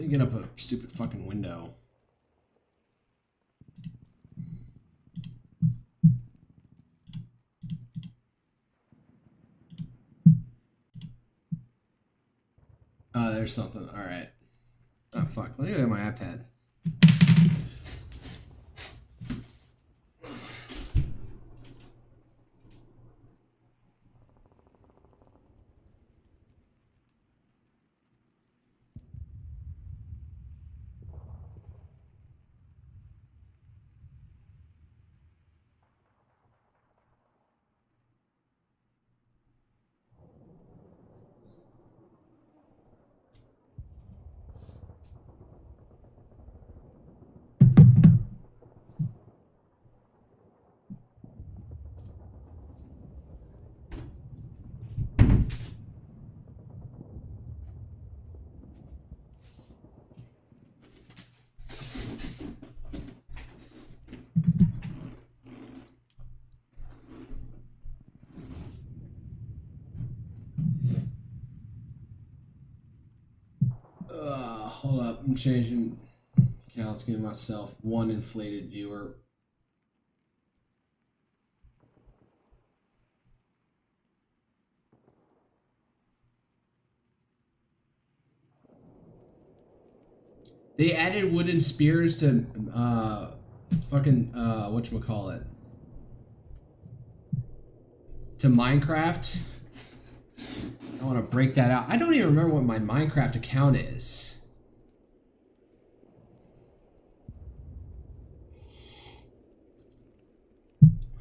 me get up a stupid fucking window. Oh, there's something. Alright. Oh, fuck. Let me go get my iPad. Hold up, I'm changing accounts, giving myself one inflated viewer. They added wooden spears to fucking whatchamacallit, to Minecraft. I want to break that out. I don't even remember what my Minecraft account is.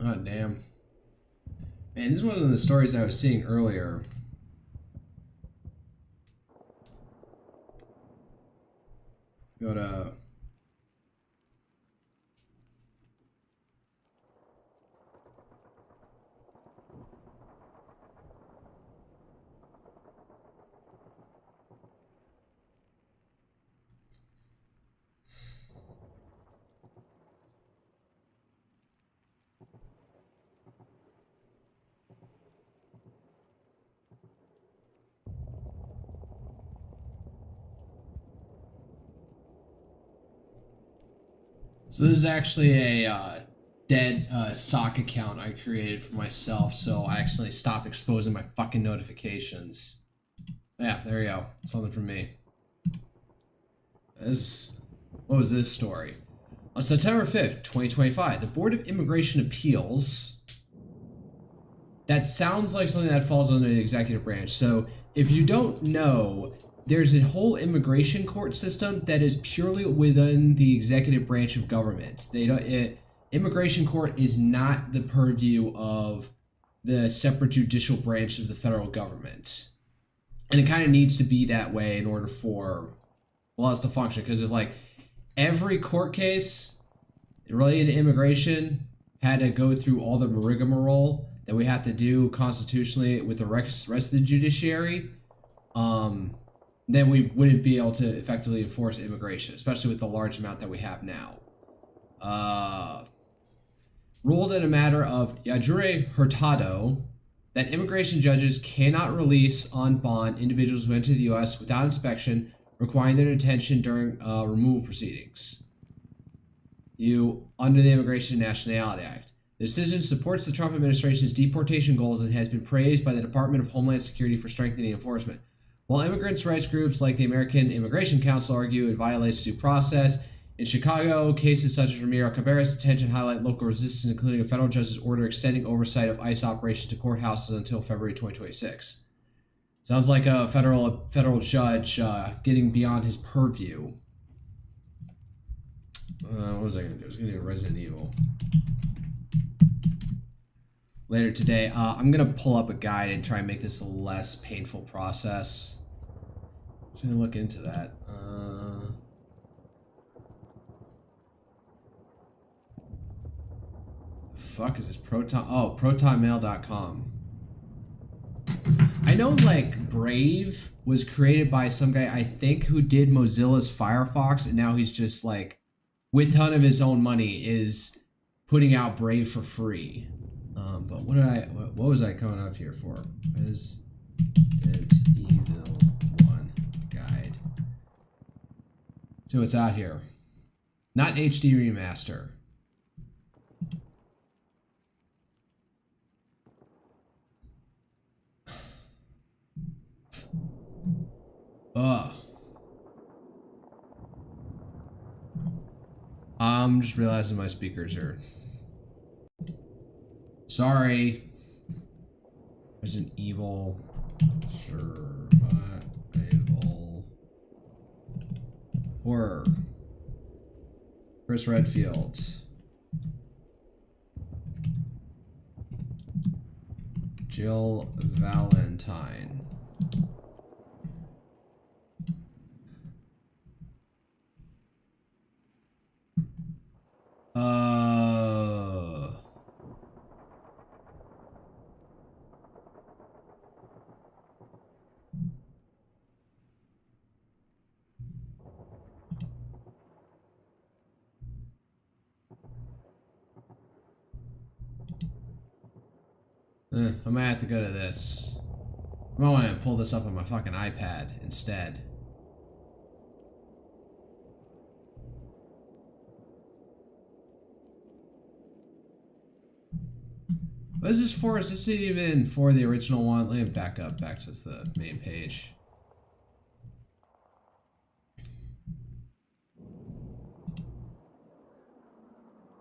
Oh, damn. Man, this is one of the stories I was seeing earlier. Go to... So this is actually a dead sock account I created for myself, so I actually stopped exposing my fucking notifications. Yeah, there you go. Something from me. What was this story? On September 5th, 2025, the Board of Immigration Appeals... That sounds like something that falls under the executive branch. So, if you don't know, there's a whole immigration court system that is purely within the executive branch of government. Immigration court is not the purview of the separate judicial branch of the federal government. And it kind of needs to be that way in order for, well, us to function. Because if, like, every court case related to immigration had to go through all the rigmarole that we have to do constitutionally with the rest of the judiciary, then we wouldn't be able to effectively enforce immigration, especially with the large amount that we have now. Ruled in a matter of Yajure Hurtado that immigration judges cannot release on bond individuals who enter the U.S. without inspection, requiring their detention during removal proceedings. Under the Immigration and Nationality Act. The decision supports the Trump administration's deportation goals and has been praised by the Department of Homeland Security for strengthening enforcement. While immigrants' rights groups like the American Immigration Council argue it violates due process, in Chicago, cases such as Ramiro Cabrera's detention highlight local resistance, including a federal judge's order extending oversight of ICE operations to courthouses until February 2026. Sounds like a federal judge getting beyond his purview. What was I going to do? I was going to do Resident Evil. Later today, I'm going to pull up a guide and try and make this a less painful process. Just going to look into that. The fuck is this Proton? Oh, protonmail.com. I know, like, Brave was created by some guy, I think, who did Mozilla's Firefox, and now he's just, like, with a ton of his own money, is putting out Brave for free. But what was I coming up here for? Resident Evil 1 guide. See what's out here. Not HD remaster. Ugh. I'm just realizing my speakers are... Sorry. Resident Evil. Survival. Horror. Chris Redfield. Jill Valentine. I might have to go to this. I might want to pull this up on my fucking iPad instead. What is this for? Is this even for the original one? Let me back up, back to the main page.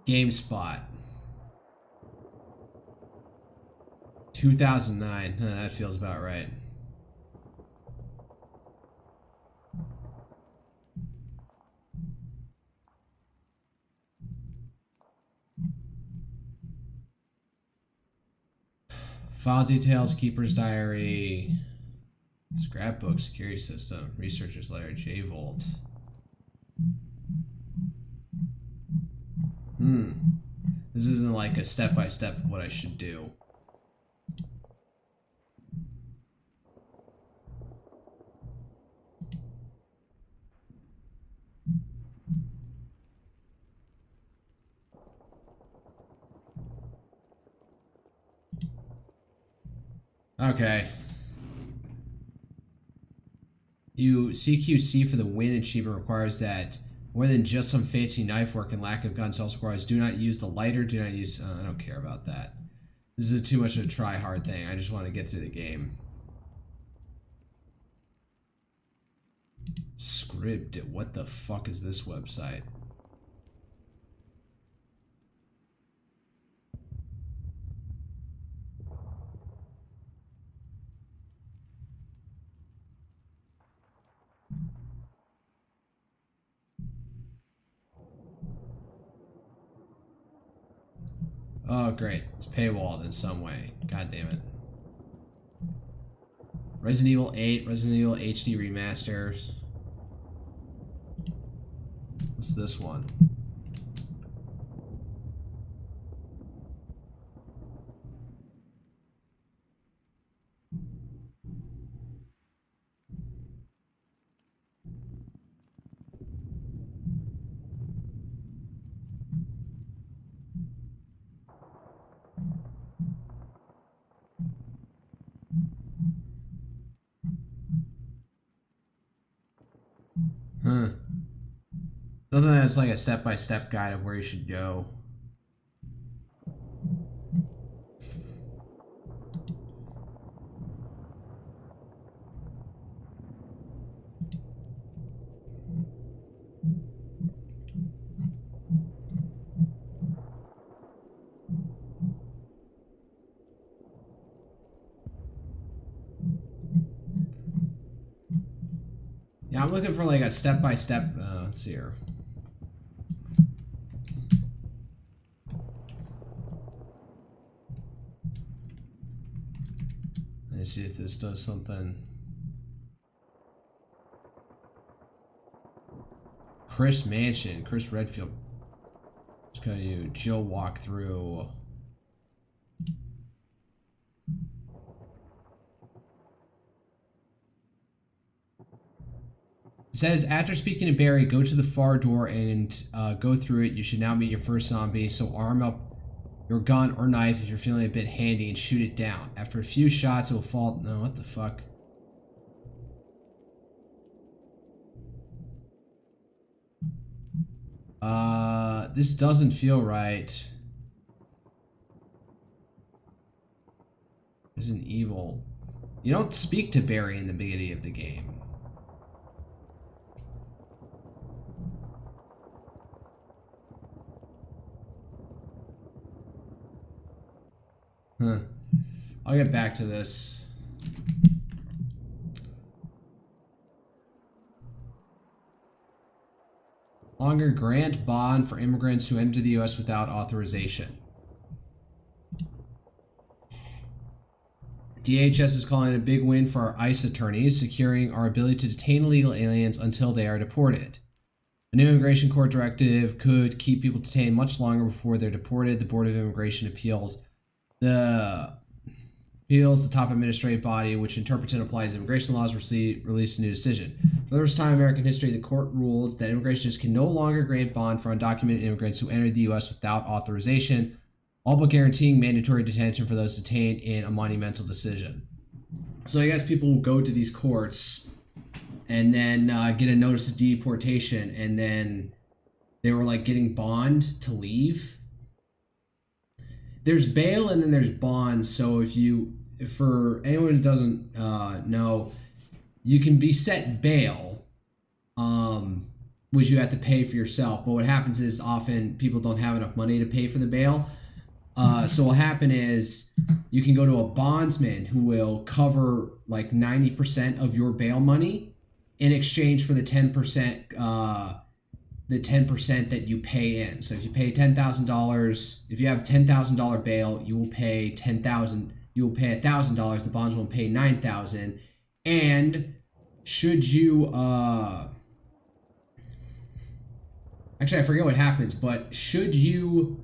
GameSpot. 2009. That feels about right. File details, Keeper's Diary, Scrapbook, Security System, Researcher's Lair, J-Vault. This isn't like a step-by-step of what I should do. Okay. CQC for the win achievement requires that more than just some fancy knife work and lack of guns also requires do not use the lighter, do not use... I don't care about that. This is too much of a try-hard thing. I just want to get through the game. Scripted. What the fuck is this website? Oh, great. It's paywalled in some way. God damn it. Resident Evil 8, Resident Evil HD remasters. What's this one? Huh. Nothing that's like a step-by-step guide of where you should go. Yeah, I'm looking for like a step-by-step, let's see here. Let's see if this does something. Chris Mansion, Chris Redfield. Just gotta do Jill walk through. It says, after speaking to Barry, go to the far door and go through it. You should now meet your first zombie, so arm up your gun or knife if you're feeling a bit handy and shoot it down. After a few shots, it will fall... No, what the fuck? This doesn't feel right. There's an evil. You don't speak to Barry in the beginning of the game. Huh. I'll get back to this. Longer grant bond for immigrants who enter the U.S. without authorization. DHS is calling it a big win for our ICE attorneys, securing our ability to detain illegal aliens until they are deported. A new immigration court directive could keep people detained much longer before they're deported. The Board of Immigration Appeals, the top administrative body which interprets and applies immigration laws, released a new decision. For the first time in American history, the court ruled that immigrants can no longer grant bond for undocumented immigrants who entered the U.S. without authorization, all but guaranteeing mandatory detention for those detained in a monumental decision. So I guess people will go to these courts and then get a notice of deportation, and then they were like getting bond to leave. There's bail and then there's bond. So for anyone who doesn't know, you can be set bail, which you have to pay for yourself. But what happens is often people don't have enough money to pay for the bail. So what happened is you can go to a bondsman who will cover like 90% of your bail money in exchange for the 10%, that you pay in. So if you pay $10,000, if you have $10,000 bail, you will pay $10,000. You will pay $1,000. The bondsman will pay $9,000. And should you, actually I forget what happens, but should you,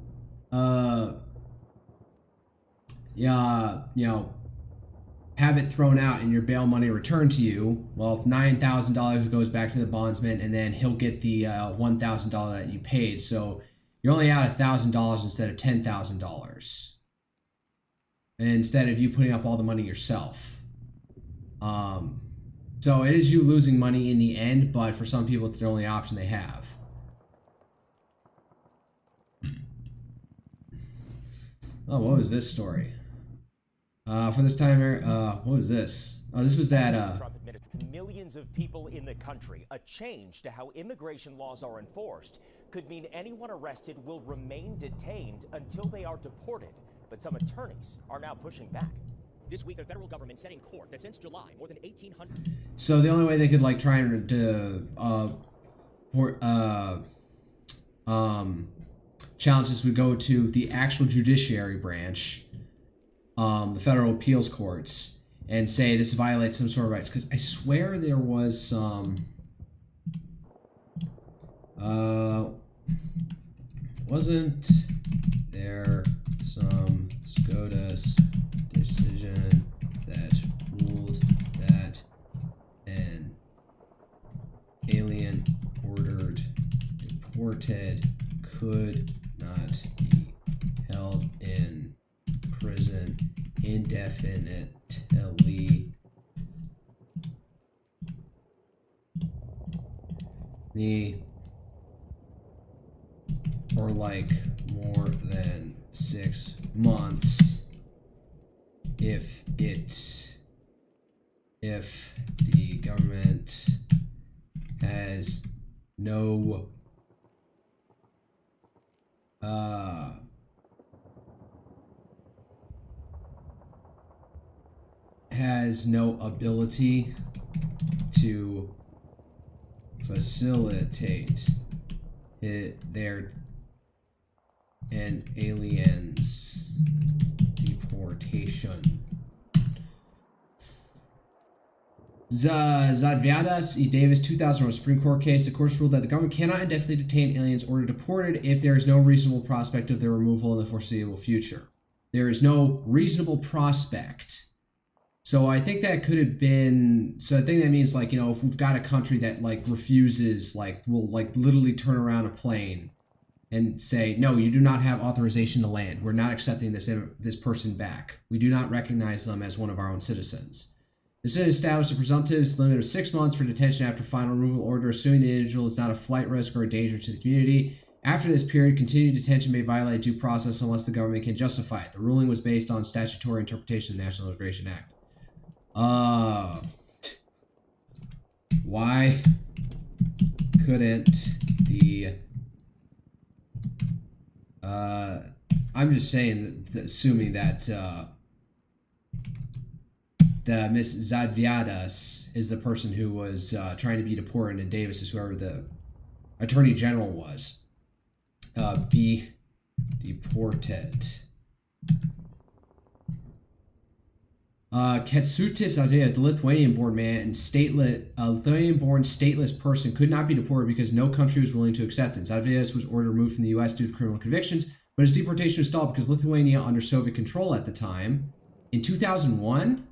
have it thrown out and your bail money returned to you, well, $9,000 goes back to the bondsman, and then he'll get the $1,000 that you paid. So you're only out $1,000 instead of $10,000. Instead of you putting up all the money yourself. So it is you losing money in the end, but for some people, it's the only option they have. Oh, what was this story? For this time, what was this? Oh, this was that, Trump admitted millions of people in the country. A change to how immigration laws are enforced could mean anyone arrested will remain detained until they are deported. But some attorneys are now pushing back. This week, the federal government said in court that since July, more than 1,800... So the only way they could, like, try and, challenge this would go to the actual judiciary branch, the federal appeals courts, and say this violates some sort of rights. Because I swear there was some, wasn't there some SCOTUS decision that ruled that an alien ordered deported could not be held in prison indefinitely or like more than 6 months if the government has no ability to facilitate an alien's deportation. Zadviadas E. Davis, 2001 Supreme Court case. The court ruled that the government cannot indefinitely detain aliens ordered deported if there is no reasonable prospect of their removal in the foreseeable future. There is no reasonable prospect. So I think that could have been, so I think that means, like, you know, if we've got a country that, like, refuses, like, will, like, literally turn around a plane and say, no, you do not have authorization to land. We're not accepting this person back. We do not recognize them as one of our own citizens. This established a presumptive limit of 6 months for detention after final removal order, assuming the individual is not a flight risk or a danger to the community. After this period, continued detention may violate due process unless the government can justify it. The ruling was based on statutory interpretation of the National Immigration Act. Why couldn't the I'm just saying, assuming that the Miss Zadviadas is the person who was trying to be deported, and Davis is whoever the Attorney General was. Be deported. Ketsutis Adea, the Lithuanian-born man and Lithuanian-born stateless person, could not be deported because no country was willing to accept him. Zadviadas was ordered removed from the U.S. due to criminal convictions, but his deportation was stalled because Lithuania, under Soviet control at the time, in 2001,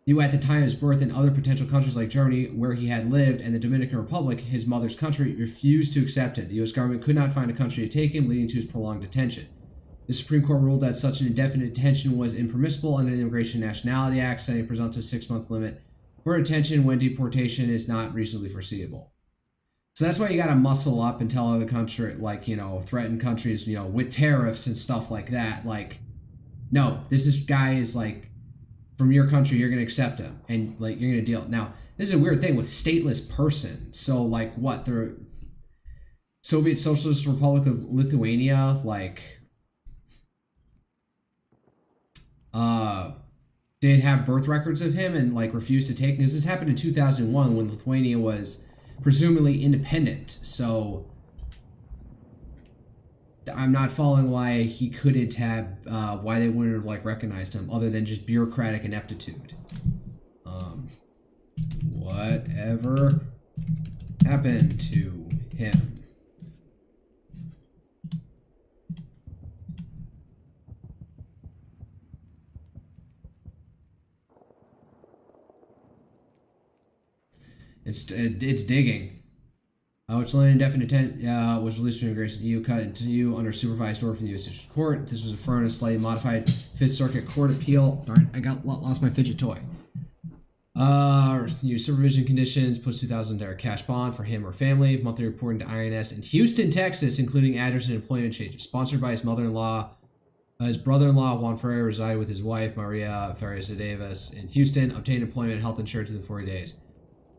he at the time of his birth, and other potential countries like Germany, where he had lived, and the Dominican Republic, his mother's country, refused to accept him. The U.S. government could not find a country to take him, leading to his prolonged detention. The Supreme Court ruled that such an indefinite detention was impermissible under the Immigration and Nationality Act, setting a presumptive 6-month limit for detention when deportation is not reasonably foreseeable. So that's why you got to muscle up and tell other countries, like, threaten countries, with tariffs and stuff like that. Like, no, guy is like, from your country, you're going to accept him, and like you're going to deal. Now, this is a weird thing with stateless person. So like, what, the Soviet Socialist Republic of Lithuania, like, didn't have birth records of him and like refused to take, because this happened in 2001 when Lithuania was presumably independent. So I'm not following why he couldn't have, why they wouldn't have like recognized him, other than just bureaucratic ineptitude. Whatever happened to him? It's digging. Which land indefinite was released from immigration to EU, cut into EU under supervised order from the U.S. District Court. This was affirmed in a slightly modified Fifth Circuit Court appeal. Darn, I lost my fidget toy. New supervision conditions, post $2,000 cash bond for him or family, monthly reporting to IRS in Houston, Texas, including address and employment changes. Sponsored by his mother-in-law. His brother-in-law, Juan Ferrer, resided with his wife, Maria Ferreira Davis, in Houston. Obtained employment and health insurance within 40 days.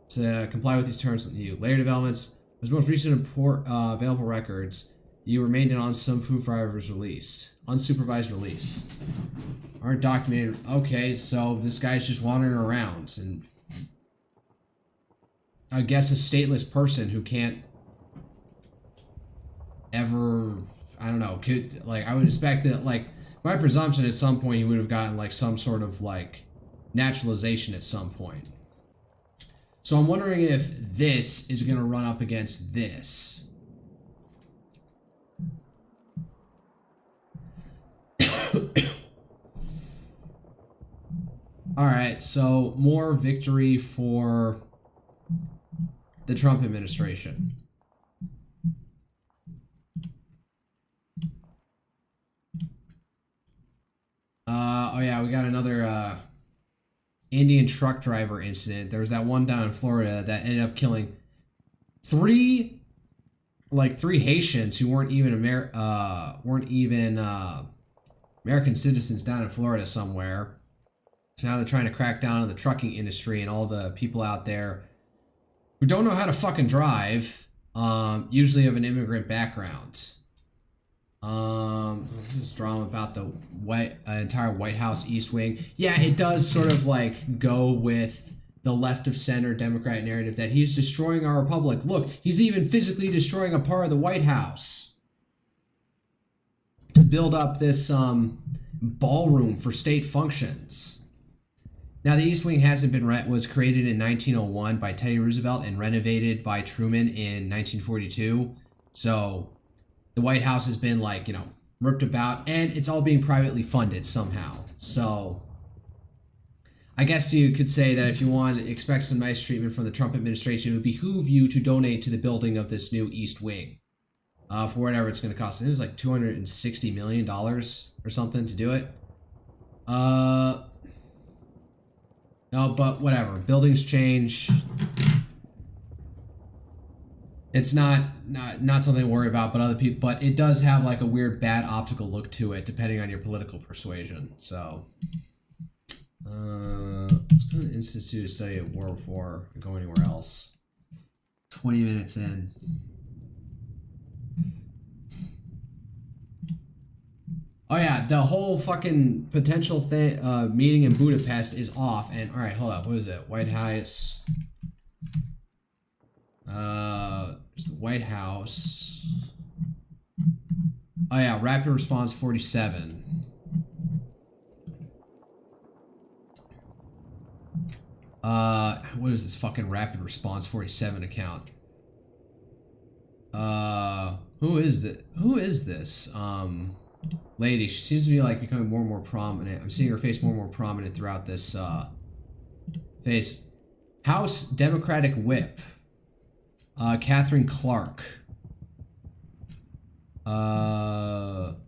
To comply with these terms, the later developments. His most recent available records, you remained in unsupervised release. Unsupervised release. Aren't documented. Okay, so this guy's just wandering around, and I guess a stateless person who can't ever, I don't know, could, like, I would expect that, like, my presumption at some point he would have gotten, like, some sort of, like, naturalization at some point. So I'm wondering if this is going to run up against this. Alright, so more victory for the Trump administration. Oh yeah, we got another Indian truck driver incident. There was that one down in Florida that ended up killing three Haitians who weren't even American citizens down in Florida somewhere. So now they're trying to crack down on the trucking industry and all the people out there who don't know how to fucking drive, usually of an immigrant background. This drama about the entire White House East Wing. Yeah, it does sort of like go with the left of center Democrat narrative that he's destroying our republic. Look, he's even physically destroying a part of the White House to build up this ballroom for state functions. Now, the East Wing was created in 1901 by Teddy Roosevelt and renovated by Truman in 1942. So the White House has been, like, ripped about, and it's all being privately funded somehow. So I guess you could say that if you want to expect some nice treatment from the Trump administration, it would behoove you to donate to the building of this new East Wing for whatever it's going to cost. I think it was like $260 million or something to do it. No, but whatever. Buildings change. It's not something to worry about, but other people. But it does have like a weird bad optical look to it, depending on your political persuasion. So, let's go to the Institute to study at War before I go anywhere else. 20 minutes in. Oh yeah, the whole fucking potential thing meeting in Budapest is off. And all right, hold up. What is it? White House. It's the White House. Oh yeah, Rapid Response 47. What is this fucking Rapid Response 47 account? Who is this? Lady. She seems to be like becoming more and more prominent. I'm seeing her face more and more prominent throughout this, face. House Democratic Whip. Catherine Clark. Authorize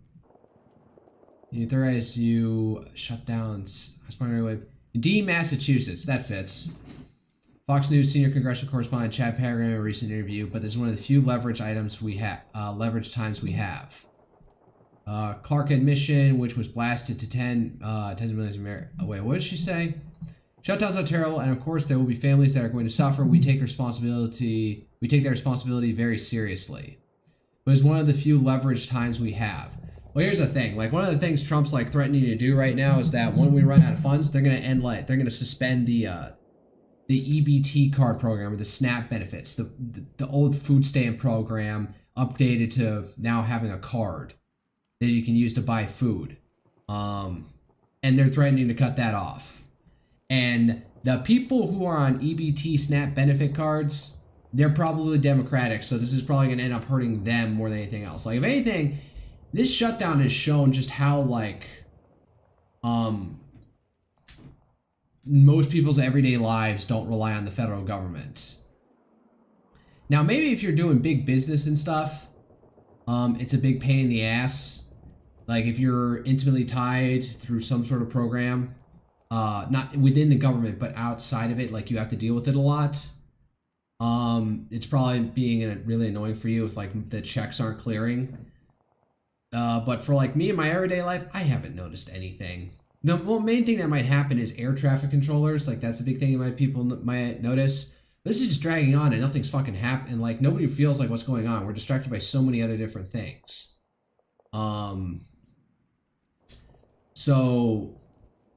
you shutdowns. D. Massachusetts. That fits. Fox News senior congressional correspondent Chad Pagram in a recent interview, but this is one of the few leverage items we have. Leverage times we have. Clark admission, which was blasted to tens of millions of Americans. Oh, wait, what did she say? Shutdowns are terrible, and of course there will be families that are going to suffer. We take that responsibility very seriously. But it's one of the few leverage times we have. Well, here's the thing. Like, one of the things Trump's like threatening to do right now is that when we run out of funds, they're gonna they're gonna suspend the EBT card program or the SNAP benefits, the old food stamp program updated to now having a card that you can use to buy food. And they're threatening to cut that off. And the people who are on EBT SNAP benefit cards, they're probably Democratic, so this is probably going to end up hurting them more than anything else. Like, if anything, this shutdown has shown just how, like, most people's everyday lives don't rely on the federal government. Now, maybe if you're doing big business and stuff, it's a big pain in the ass. Like, if you're intimately tied through some sort of program, not within the government, but outside of it, like, you have to deal with it a lot. It's probably being really annoying for you if, like, the checks aren't clearing. But for, like, me in my everyday life, I haven't noticed anything. The main thing that might happen is air traffic controllers. Like, that's a big thing that people might notice. But this is just dragging on and nothing's fucking happening. Like, nobody feels like what's going on. We're distracted by so many other different things. So,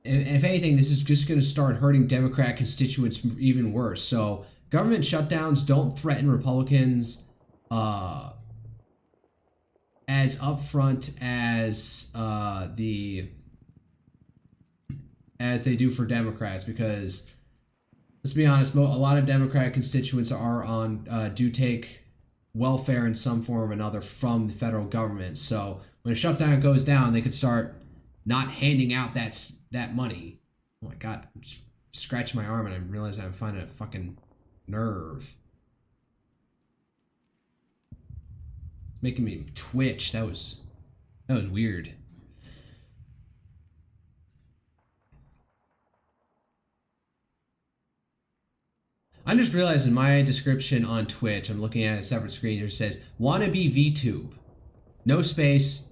if anything, this is just going to start hurting Democrat constituents even worse. So, government shutdowns don't threaten Republicans as upfront as they do for Democrats, because let's be honest, a lot of Democratic constituents do take welfare in some form or another from the federal government. So when a shutdown goes down, they could start not handing out that money. Oh my god, I'm just scratching my arm and I realize I'm finding a fucking nerve. Making me twitch. That was weird. I just realized in my description on Twitch, I'm looking at a separate screen here, it says, wannabe VTube. No space,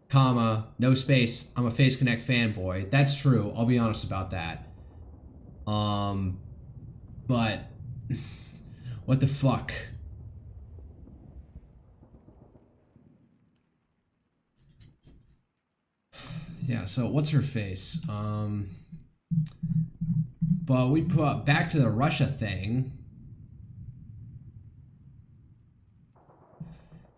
comma, no space, I'm a Face Connect fanboy. That's true, I'll be honest about that. But, what the fuck? Yeah, so what's her face? But we put back to the Russia thing.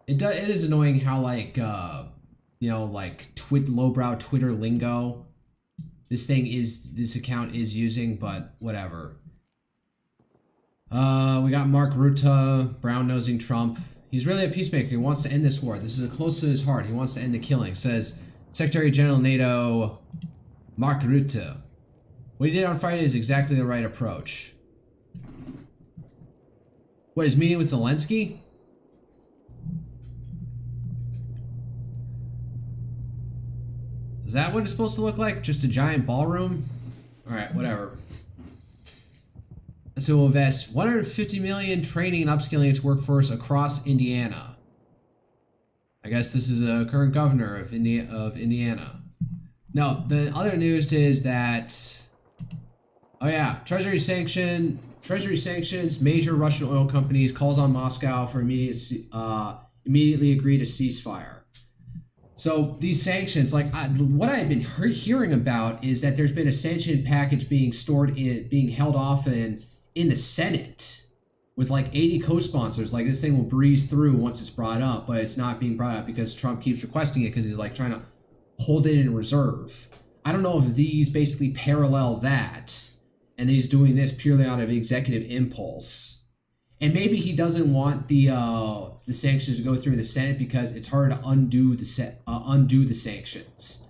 It is annoying how, like, you know, like lowbrow Twitter lingo this account is using, but whatever. We got Mark Rutte, brown-nosing Trump. He's really a peacemaker. He wants to end this war. This is close to his heart. He wants to end the killing. Says Secretary General NATO Mark Rutte. What he did on Friday is exactly the right approach. What, his meeting with Zelensky? Is that what it's supposed to look like? Just a giant ballroom? Alright, whatever. So will invest $150 million training and upskilling its workforce across Indiana. I guess this is a current governor of Indiana. No, the other news is that, oh yeah, Treasury sanctions major Russian oil companies, calls on Moscow for immediately agree to ceasefire. So these sanctions, like what I've been hearing about is that there's been a sanction package being held off in the Senate with like 80 co-sponsors. Like this thing will breeze through once it's brought up, but it's not being brought up because Trump keeps requesting it because he's like trying to hold it in reserve. I don't know if these basically parallel that, and he's doing this purely out of executive impulse. And maybe he doesn't want the sanctions to go through in the Senate because it's hard to undo the sanctions.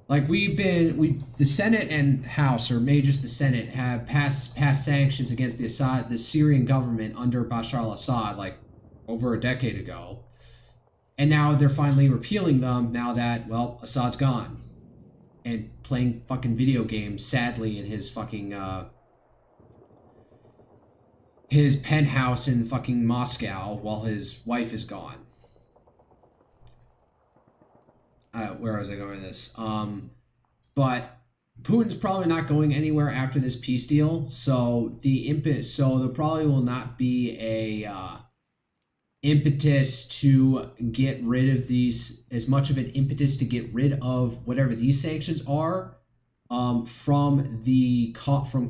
Like the Senate and House, or maybe just the Senate, have passed sanctions against the Syrian government under Bashar al-Assad like over a decade ago. And now they're finally repealing them now that, well, Assad's gone. And playing fucking video games, sadly, in his fucking, his penthouse in fucking Moscow while his wife is gone. Where was I going with this? But Putin's probably not going anywhere after this peace deal, so there probably will not be a impetus to get rid of these, as much of an impetus to get rid of whatever these sanctions are from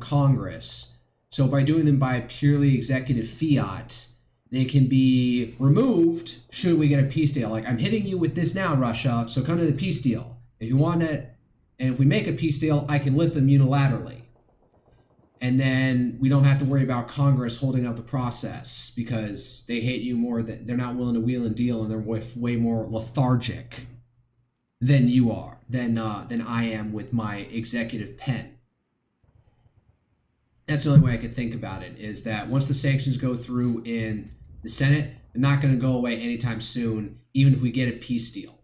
Congress. So by doing them by purely executive fiat, they can be removed should we get a peace deal. Like, I'm hitting you with this now, Russia, so come to the peace deal. If you want it, and if we make a peace deal, I can lift them unilaterally. And then we don't have to worry about Congress holding up the process because they hate you more, that they're not willing to wheel and deal, and they're way more lethargic than you are, than I am with my executive pen. That's the only way I could think about it, is that once the sanctions go through in the Senate, they're not going to go away anytime soon, even if we get a peace deal.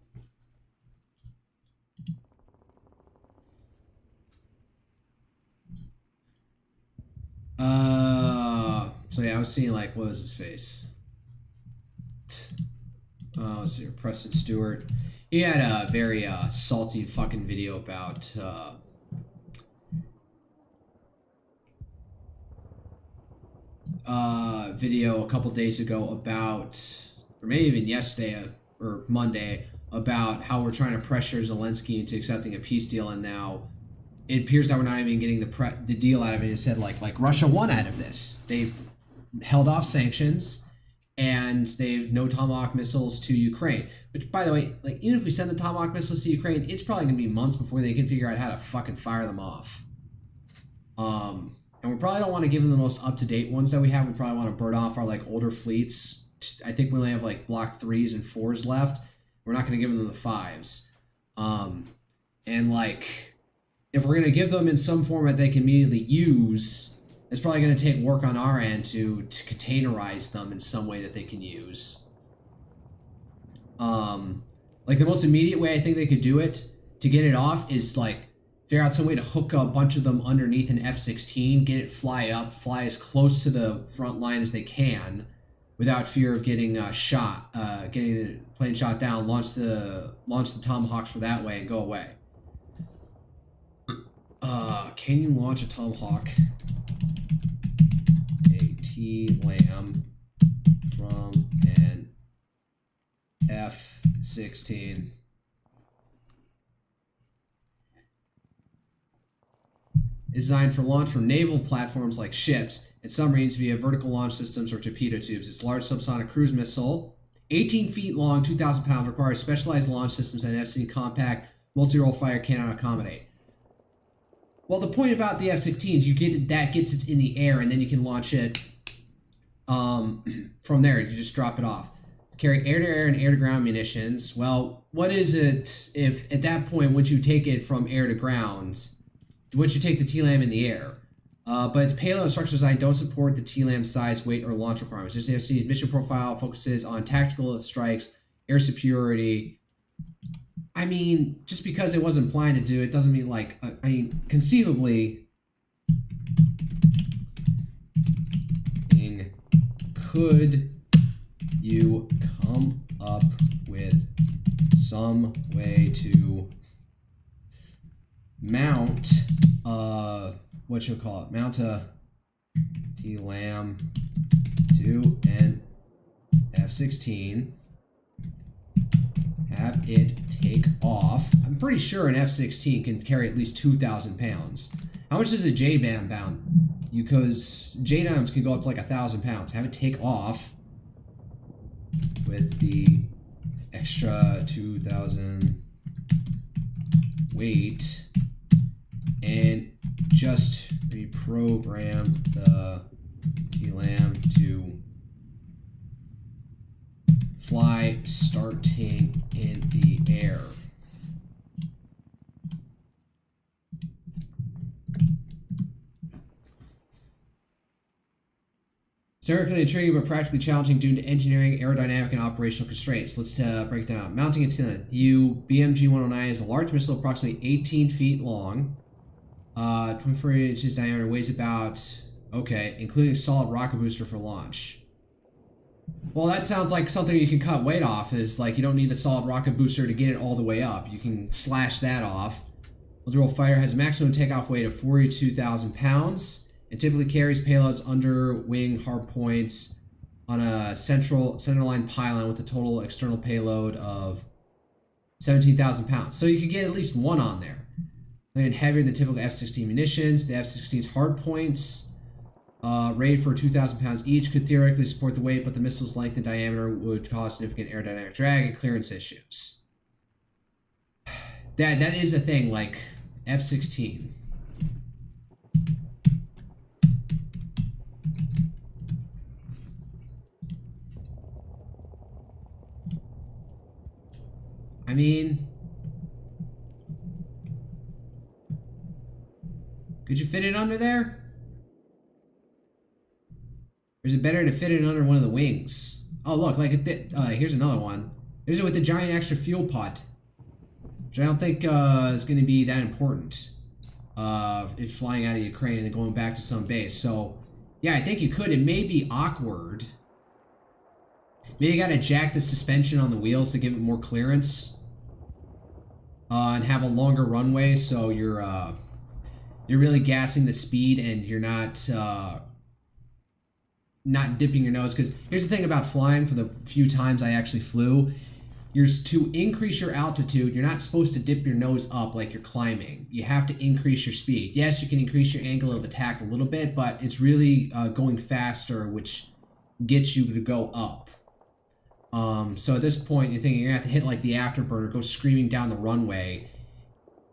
So yeah, I was seeing, like, what was his face? Let's see here, Preston Stewart. He had a very salty fucking video about video a couple days ago about, or maybe even yesterday or Monday, about how we're trying to pressure Zelensky into accepting a peace deal, and now it appears that we're not even getting the deal out of it. It said like Russia won out of this. They've held off sanctions, and they've no Tomahawk missiles to Ukraine. Which, by the way, like, even if we send the Tomahawk missiles to Ukraine, it's probably gonna be months before they can figure out how to fucking fire them off. And we probably don't want to give them the most up-to-date ones that we have. We probably want to burn off our like older fleets. I think we only have like Block 3s and 4s left. We're not going to give them the 5s. And like, if we're going to give them in some format they can immediately use, it's probably going to take work on our end to containerize them in some way that they can use. Like, the most immediate way I think they could do it to get it off is like figure out some way to hook a bunch of them underneath an F-16, get it fly as close to the front line as they can, without fear of getting shot, getting the plane shot down. Launch the Tomahawks for that way and go away. Can you launch a Tomahawk? A T-LAM from an F-16. Designed for launch from naval platforms like ships and submarines via vertical launch systems or torpedo tubes. Its large subsonic cruise missile, 18 feet long, 2,000 pounds, requires specialized launch systems that an F-16 compact multi-role fighter cannot accommodate. Well, the point about the F-16 is that gets it in the air, and then you can launch it from there. You just drop it off. Carry air-to-air and air-to-ground munitions. Well, what is it if at that point, once you take it from air to ground, once you take the TLAM in the air, but its payload and structure design don't support the TLAM size, weight, or launch requirements. This AFC's mission profile focuses on tactical strikes, air superiority. I mean, just because it wasn't planned to do it doesn't mean, like, I mean, conceivably, could you come up with some way to mount what you call it? Mount a T-Lam to an F-16. Have it take off. I'm pretty sure an F-16 can carry at least 2,000 pounds. How much does a J-Dam pound? Because J-Dams can go up to like 1,000 pounds. Have it take off with the extra 2,000 weight and just reprogram the T-Lam to fly starting in the air. Theoretically intriguing but practically challenging due to engineering, aerodynamic, and operational constraints. Let's break it down. Mounting it to the BMG-109 is a large missile approximately 18 feet long, 24 inches diameter, weighs about, okay, including solid rocket booster for launch. Well, that sounds like something you can cut weight off, is like you don't need the solid rocket booster to get it all the way up. You can slash that off. The dual fighter has a maximum takeoff weight of 42,000 pounds. It typically carries payloads under wing hard points on a centerline pylon with a total external payload of 17,000 pounds. So you can get at least one on there. And heavier than typical F-16 munitions. The F-16's hard points, rated for 2,000 pounds each, could theoretically support the weight, but the missile's length and diameter would cause significant aerodynamic drag and clearance issues. That is a thing, like F-16. I mean, could you fit it under there? Or is it better to fit it under one of the wings? Oh, look, like here's another one. There's it with the giant extra fuel pod, which I don't think is going to be that important. If flying out of Ukraine and then going back to some base. So, yeah, I think you could. It may be awkward. Maybe you got to jack the suspension on the wheels to give it more clearance. And have a longer runway, so you're really gassing the speed and you're not dipping your nose. Because here's the thing about flying, for the few times I actually flew, you're to increase your altitude, you're not supposed to dip your nose up like you're climbing. You have to increase your speed. Yes, you can increase your angle of attack a little bit, but it's really going faster, which gets you to go up. So at this point, you're thinking you're gonna have to hit like the afterburner, go screaming down the runway,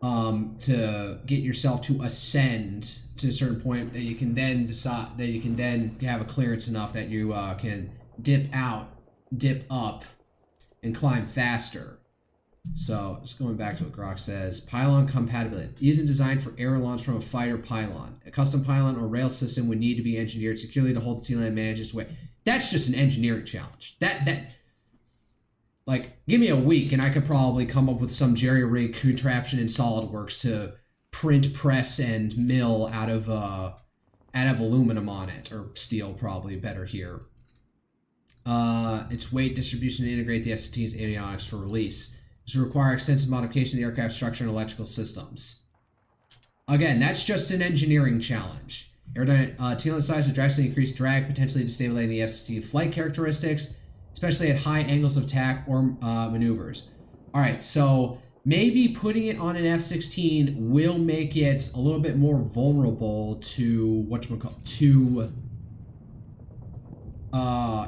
to get yourself to ascend to a certain point that you can then decide that you can then have a clearance enough that you can dip out, dip up, and climb faster. So just going back to what Grok says, pylon compatibility isn't designed for air launch from a fighter pylon. A custom pylon or rail system would need to be engineered securely to hold the T-Lam management's weight. That's just an engineering challenge. Like, give me a week and I could probably come up with some jerry-rig contraption in SolidWorks to print, press, and mill out of aluminum on it, or steel, probably better here. Its weight distribution to integrate the F-16's avionics for release. This will require extensive modification of the aircraft structure and electrical systems. Again, that's just an engineering challenge. T-Lam size would drastically increase drag, potentially destabilizing the F-16 flight characteristics, especially at high angles of attack or maneuvers. All right, so maybe putting it on an F-16 will make it a little bit more vulnerable to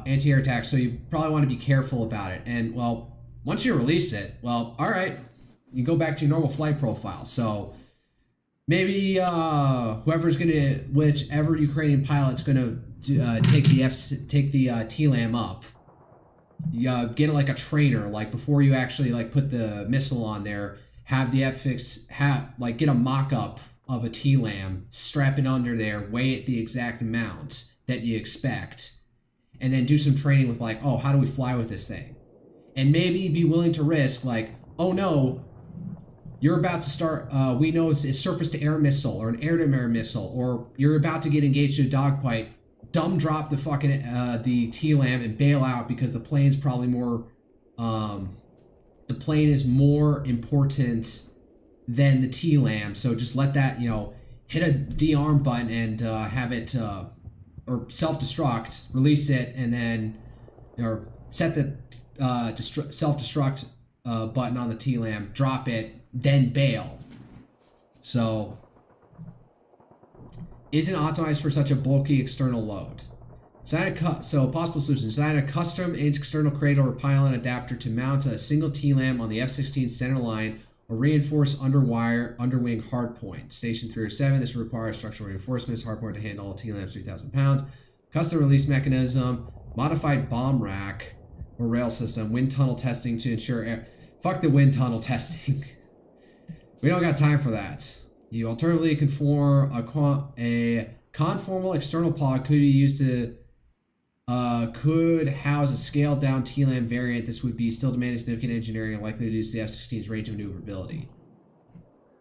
anti-air attack. So you probably want to be careful about it. And well, once you release it, well, all right, you go back to your normal flight profile. So maybe whichever Ukrainian pilot's gonna take the T-Lam up. You get it like a trainer, like before you actually like put the missile on there, have the get a mock-up of a T-Lam, strap it under there, weigh it the exact amount that you expect, and then do some training with like, oh, how do we fly with this thing? And maybe be willing to risk like, oh no, you're about to start, we know it's a surface-to-air missile or an air-to-air missile, or you're about to get engaged in a dogfight. dumb drop the fucking the TLAM and bail out because the plane's probably more the plane is more important than the TLAM. So just let that, you know, hit a D-arm button and have it or self-destruct, release it, and then or set the self-destruct button on the TLAM, drop it, then bail. So isn't optimized for such a bulky external load. So possible solution: design a custom external cradle or pylon adapter to mount a single TLAM on the F-16 center line or reinforce underwing hardpoint. Station 3 or 7. This requires structural reinforcements. Hardpoint to handle all TLAMs 3,000 pounds. Custom release mechanism. Modified bomb rack or rail system. Wind tunnel testing to ensure air. Fuck the wind tunnel testing. We don't got time for that. You alternatively conform a conformal external pod could be used to could house a scaled down TLAM variant. This would be still demanding significant engineering and likely to reduce the F-16's range of maneuverability.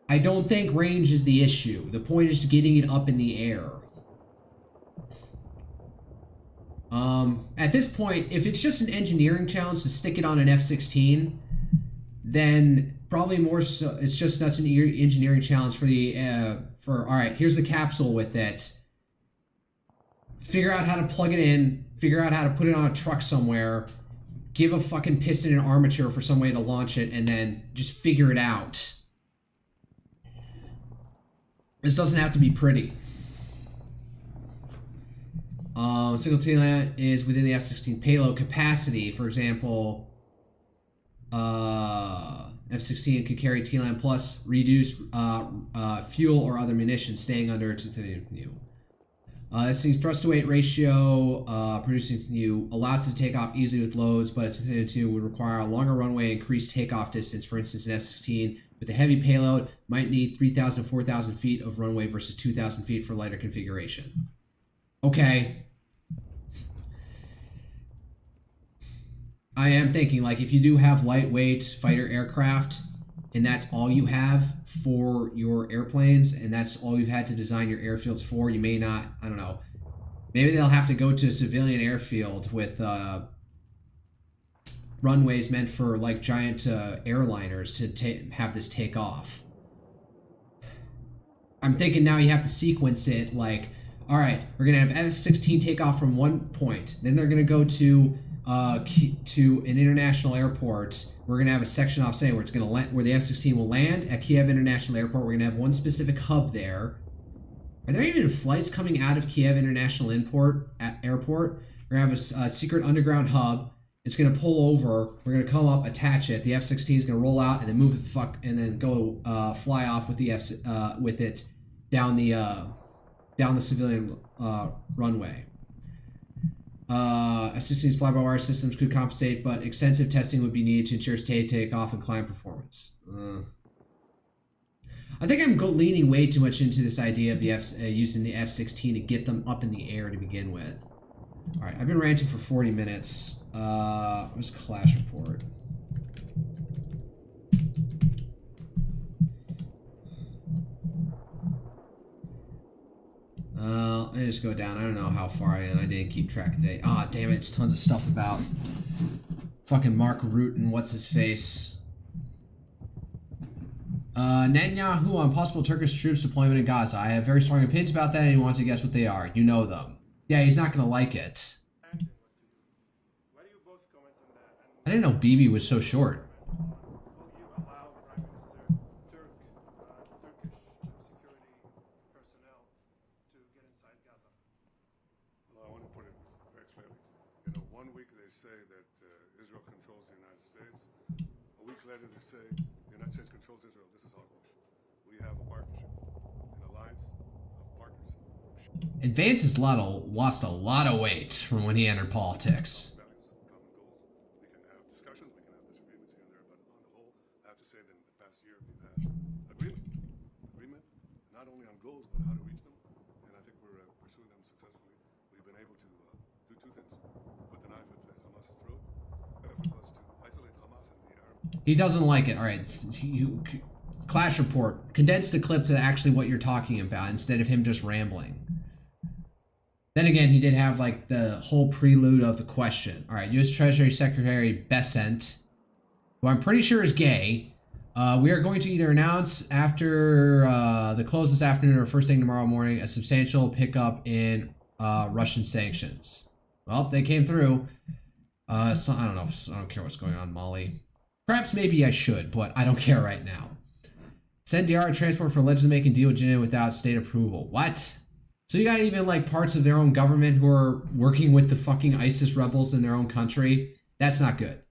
I don't think range is the issue. The point is getting it up in the air. At this point, if it's just an engineering challenge to stick it on an F-16, then probably more so it's just not an engineering challenge for the all right, here's the capsule with it. Figure out how to plug it in, figure out how to put it on a truck somewhere, give a fucking piston and armature for some way to launch it, and then just figure it out. This doesn't have to be pretty. Single TLAM is within the F-16 payload capacity. For example, F-16 could carry TLAM plus reduced fuel or other munitions staying under its new. This thing's thrust to weight ratio producing new allows it to take off easily with loads, but its to would require a longer runway, increased takeoff distance. For instance, an F-16 with a heavy payload might need 3,000 to 4,000 feet of runway versus 2,000 feet for lighter configuration. Okay. I am thinking, like, if you do have lightweight fighter aircraft, and that's all you have for your airplanes, and that's all you've had to design your airfields for, you may not, I don't know, maybe they'll have to go to a civilian airfield with runways meant for, like, giant airliners to have this take off. I'm thinking now you have to sequence it, like, all right, we're going to have F-16 take off from one point, then they're going to go to an international airport. We're gonna have a section off saying where it's gonna land, where the F-16 will land at Kiev International Airport. We're gonna have one specific hub there. Are there even flights coming out of Kiev International Airport? We're gonna have a secret underground hub. It's gonna pull over. We're gonna come up, attach it. The F-16 is gonna roll out and then move the fuck and then go fly off with the with it down the civilian runway. F-16's fly-by-wire systems could compensate, but extensive testing would be needed to ensure take-off and climb performance. I think I'm leaning way too much into this idea of the using the F-16 to get them up in the air to begin with. All right, I've been ranting for 40 minutes. Where's Clash Report? Let me just go down. I don't know how far I am. I didn't keep track today. Ah, damn it. It's tons of stuff about fucking Mark Root and what's his face. Netanyahu on possible Turkish troops deployment in Gaza. I have very strong opinions about that and you want to guess what they are. You know them. Yeah, he's not going to like it. I didn't know Bibi was so short. Vance has lost a lot of weight from when he entered politics. We can have discussions, we can have disagreements here and there, but on the whole, I have to say that in the past year we've had agreement, not only on goals, but how to reach them, and I think we're pursuing them successfully. We've been able to do two things: put the knife at Hamas's throat. The effort was to isolate Hamas and the Arab. He doesn't like it. All right, Clash Report. Condense the clip to actually what you're talking about instead of him just rambling. Then again, he did have like the whole prelude of the question. All right, U.S. Treasury Secretary Bessent, who I'm pretty sure is gay. We are going to either announce after the close this afternoon or first thing tomorrow morning a substantial pickup in Russian sanctions. Well, they came through. So I don't know. I don't care what's going on in Mali. Perhaps maybe I should, but I don't care right now. Send DR transport for allegedly making deal with Genjitsu without state approval. What? So you got even like parts of their own government who are working with the fucking ISIS rebels in their own country? That's not good.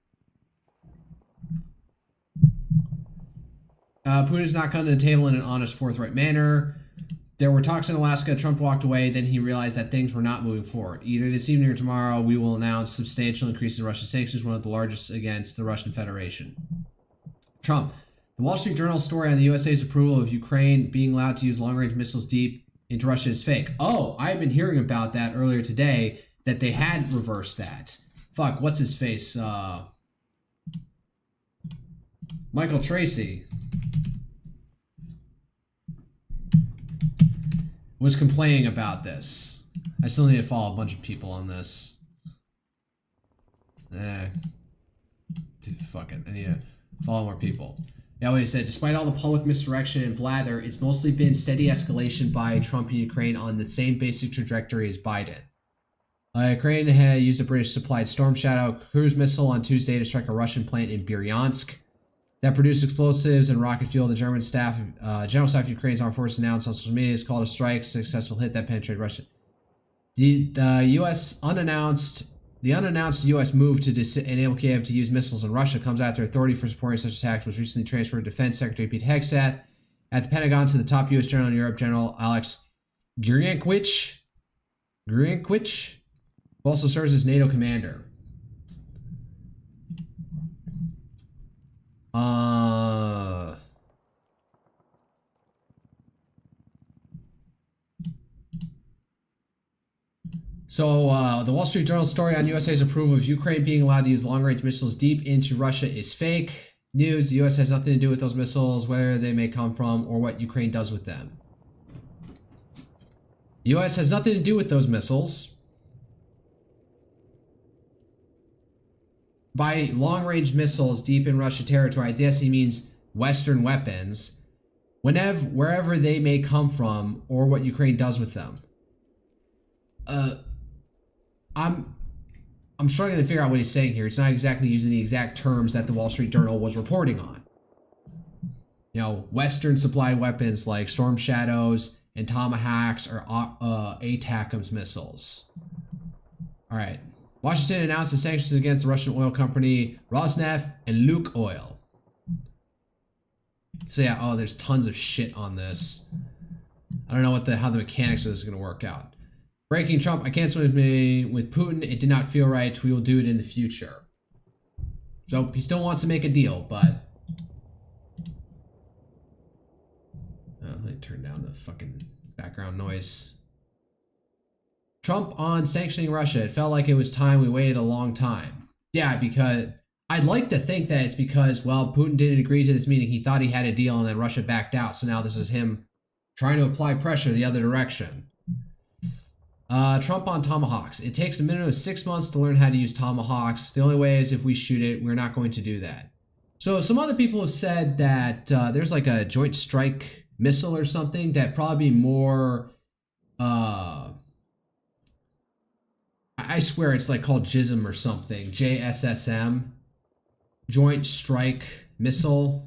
Putin has not come to the table in an honest, forthright manner. There were talks in Alaska. Trump walked away. Then he realized that things were not moving forward. Either this evening or tomorrow, we will announce substantial increase in Russian sanctions, one of the largest against the Russian Federation. Trump. The Wall Street Journal story on the USA's approval of Ukraine being allowed to use long-range missiles deep into Russia is fake. Oh, I've been hearing about that earlier today, that they had reversed that. Fuck, what's his face? Michael Tracy was complaining about this. I still need to follow a bunch of people on this. Fuck it. I need to follow more people. Yeah, what he said, despite all the public misdirection and blather, it's mostly been steady escalation by Trump and Ukraine on the same basic trajectory as Biden. Ukraine had used a British-supplied Storm Shadow cruise missile on Tuesday to strike a Russian plant in Bryansk that produced explosives and rocket fuel. The German staff, General Staff of Ukraine's Armed Forces announced on social media it's called a strike, successful hit that penetrated Russia. The U.S. unannounced U.S. move to enable Kiev to use missiles in Russia comes after authority for supporting such attacks was recently transferred to Defense Secretary Pete Hegseth at the Pentagon to the top U.S. general in Europe, General Alex Guryankwich, who also serves as NATO commander. So the Wall Street Journal story on USA's approval of Ukraine being allowed to use long-range missiles deep into Russia is fake news. The U.S. has nothing to do with those missiles, where they may come from, or what Ukraine does with them. The U.S. has nothing to do with those missiles. By long-range missiles deep in Russia territory, I guess he means Western weapons, wherever they may come from, or what Ukraine does with them. I'm struggling to figure out what he's saying here. It's not exactly using the exact terms that the Wall Street Journal was reporting on. You know, Western supplied weapons like Storm Shadows and Tomahawks or ATACMS missiles. All right. Washington announced the sanctions against the Russian oil company Rosneft and Lukoil. So yeah, oh, there's tons of shit on this. I don't know how the mechanics of this is going to work out. Breaking Trump, I can't swim with Putin. It did not feel right. We will do it in the future. So he still wants to make a deal, but... let me turn down the fucking background noise. Trump on sanctioning Russia. It felt like it was time. We waited a long time. Yeah, because I'd like to think that it's because, well, Putin didn't agree to this meeting. He thought he had a deal and then Russia backed out. So now this is him trying to apply pressure the other direction. Trump on Tomahawks. It takes a minimum of 6 months to learn how to use Tomahawks. The only way is if we shoot it. We're not going to do that. So some other people have said that there's like a joint strike missile or something that probably be more... I swear it's like called JISM or something. JSSM. Joint Strike Missile.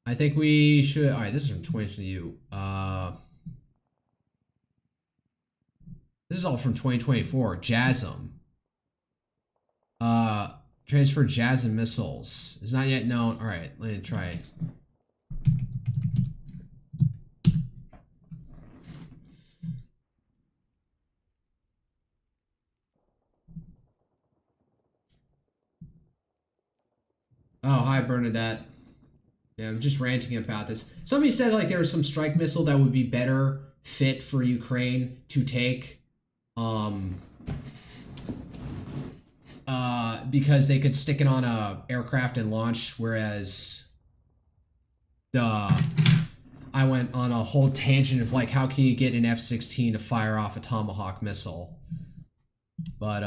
I think we should... Alright, this is from 2020. This is all from 2024. JASM. Transfer JASM missiles. Is not yet known. Alright, let me try it. Oh, hi Bernadette. Yeah, I'm just ranting about this. Somebody said like there was some strike missile that would be better fit for Ukraine to take. Because they could stick it on a aircraft and launch, whereas I went on a whole tangent of like, how can you get an F-16 to fire off a Tomahawk missile? But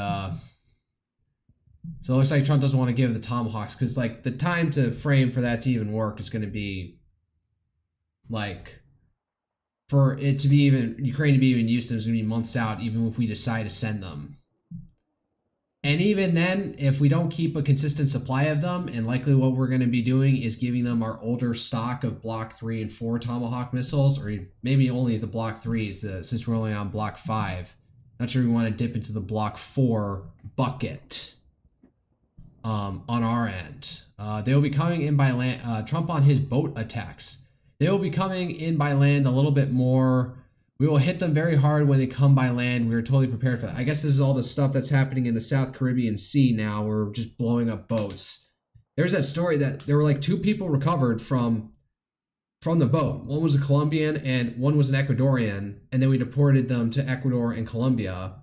so it looks like Trump doesn't want to give the Tomahawks, because like the time to frame for that to even work is going to be like, for it to be even, Ukraine to be even used to them is going to be months out, even if we decide to send them. And even then, if we don't keep a consistent supply of them, and likely what we're going to be doing is giving them our older stock of Block 3 and 4 Tomahawk missiles, or maybe only the Block 3s, since we're only on Block 5. Not sure we want to dip into the Block 4 bucket on our end. They will be coming in by land. Trump on his boat attacks. They will be coming in by land a little bit more. We will hit them very hard when they come by land. We are totally prepared for that. I guess this is all the stuff that's happening in the South Caribbean Sea now. We're just blowing up boats. There's that story that there were like 2 people recovered from the boat. One was a Colombian and one was an Ecuadorian. And then we deported them to Ecuador and Colombia.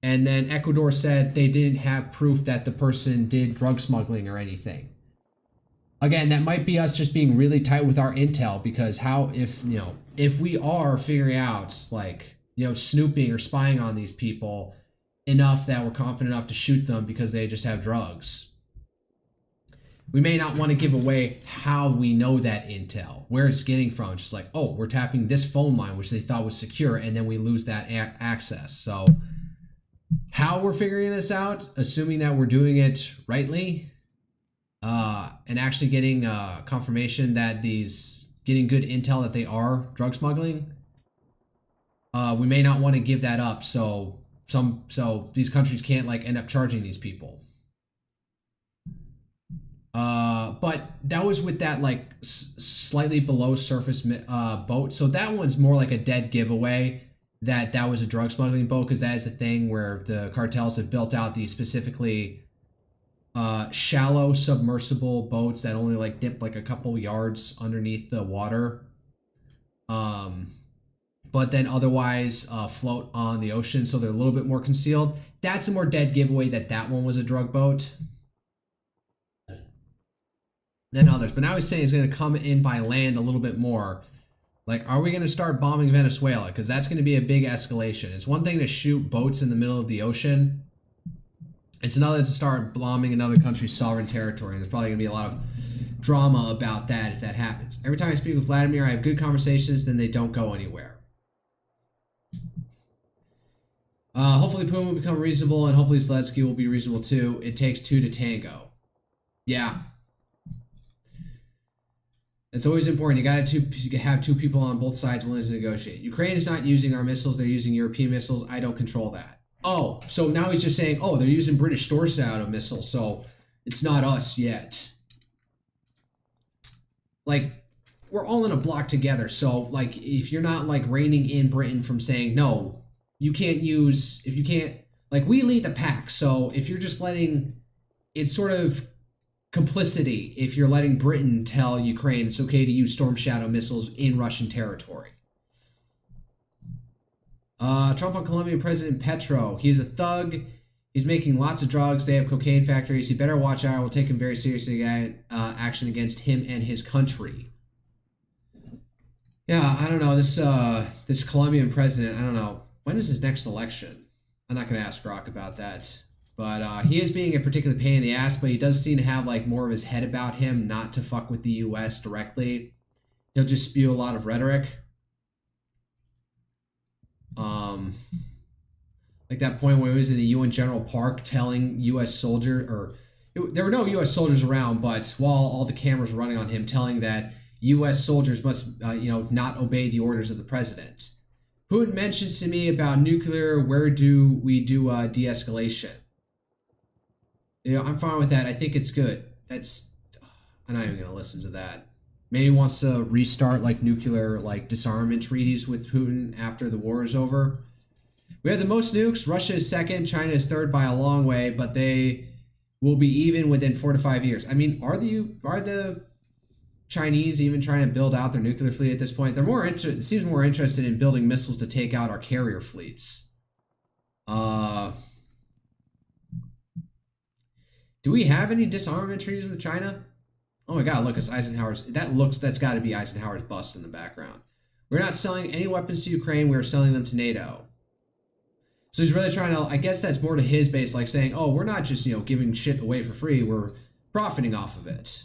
And then Ecuador said they didn't have proof that the person did drug smuggling or anything. Again, that might be us just being really tight with our intel, because if we are figuring out, like, snooping or spying on these people enough that we're confident enough to shoot them because they just have drugs, we may not want to give away how we know that intel, where it's getting from. Just like, oh, we're tapping this phone line, which they thought was secure, and then we lose that access. So how we're figuring this out, assuming that we're doing it rightly, and actually getting confirmation that getting good intel that they are drug smuggling, we may not want to give that up, so these countries can't like end up charging these people. But that was with that like slightly below surface boat, so that one's more like a dead giveaway that was a drug smuggling boat, because that is a thing where the cartels have built out these specifically shallow submersible boats that only like dip like a couple yards underneath the water, but then otherwise float on the ocean, so they're a little bit more concealed. That's a more dead giveaway that one was a drug boat than others. But now he's saying he's going to come in by land a little bit more. Like, are we going to start bombing Venezuela? Because that's going to be a big escalation. It's one thing to shoot boats in the middle of the ocean. It's another to start bombing another country's sovereign territory. There's probably going to be a lot of drama about that if that happens. Every time I speak with Vladimir, I have good conversations, then they don't go anywhere. Hopefully Putin will become reasonable, and hopefully Zelensky will be reasonable too. It takes 2 to tango. Yeah. It's always important. You got to have 2 people on both sides willing to negotiate. Ukraine is not using our missiles. They're using European missiles. I don't control that. Oh, so now he's just saying, oh, they're using British Storsato missiles, so it's not us yet. Like, we're all in a block together, so, like, if you're not, like, reining in Britain from saying, no, you can't use, if you can't, like, we lead the pack, so if you're just letting, it's sort of complicity if you're letting Britain tell Ukraine it's okay to use Storm Shadow missiles in Russian territory. Trump on Colombian President Petro. He's a thug. He's making lots of drugs. They have cocaine factories. He better watch out. We'll take him very seriously. Action against him and his country. Yeah, I don't know. This Colombian president, I don't know. When is his next election? I'm not going to ask Rock about that. But he is being a particular pain in the ass, but he does seem to have like more of his head about him, not to fuck with the U.S. directly. He'll just spew a lot of rhetoric. Like that point where he was in the UN General Park telling U.S. soldiers, there were no U.S. soldiers around, but while all the cameras were running on him, telling that U.S. soldiers must, not obey the orders of the president. Putin mentions to me about nuclear. Where do we do de-escalation? I'm fine with that. I think it's good. I'm not even gonna listen to that. Maybe he wants to restart like nuclear disarmament treaties with Putin after the war is over. We have the most nukes. Russia is second. China is third by a long way, but they will be even within 4 to 5 years. I mean, are the Chinese even trying to build out their nuclear fleet at this point? They're it seems more interested in building missiles to take out our carrier fleets. Do we have any disarmament treaties with China? Oh my god, look, it's Eisenhower's. That's got to be Eisenhower's bust in the background. We're not selling any weapons to Ukraine, we are selling them to NATO. So he's really trying to, I guess that's more to his base, like saying, oh, we're not just, giving shit away for free, we're profiting off of it.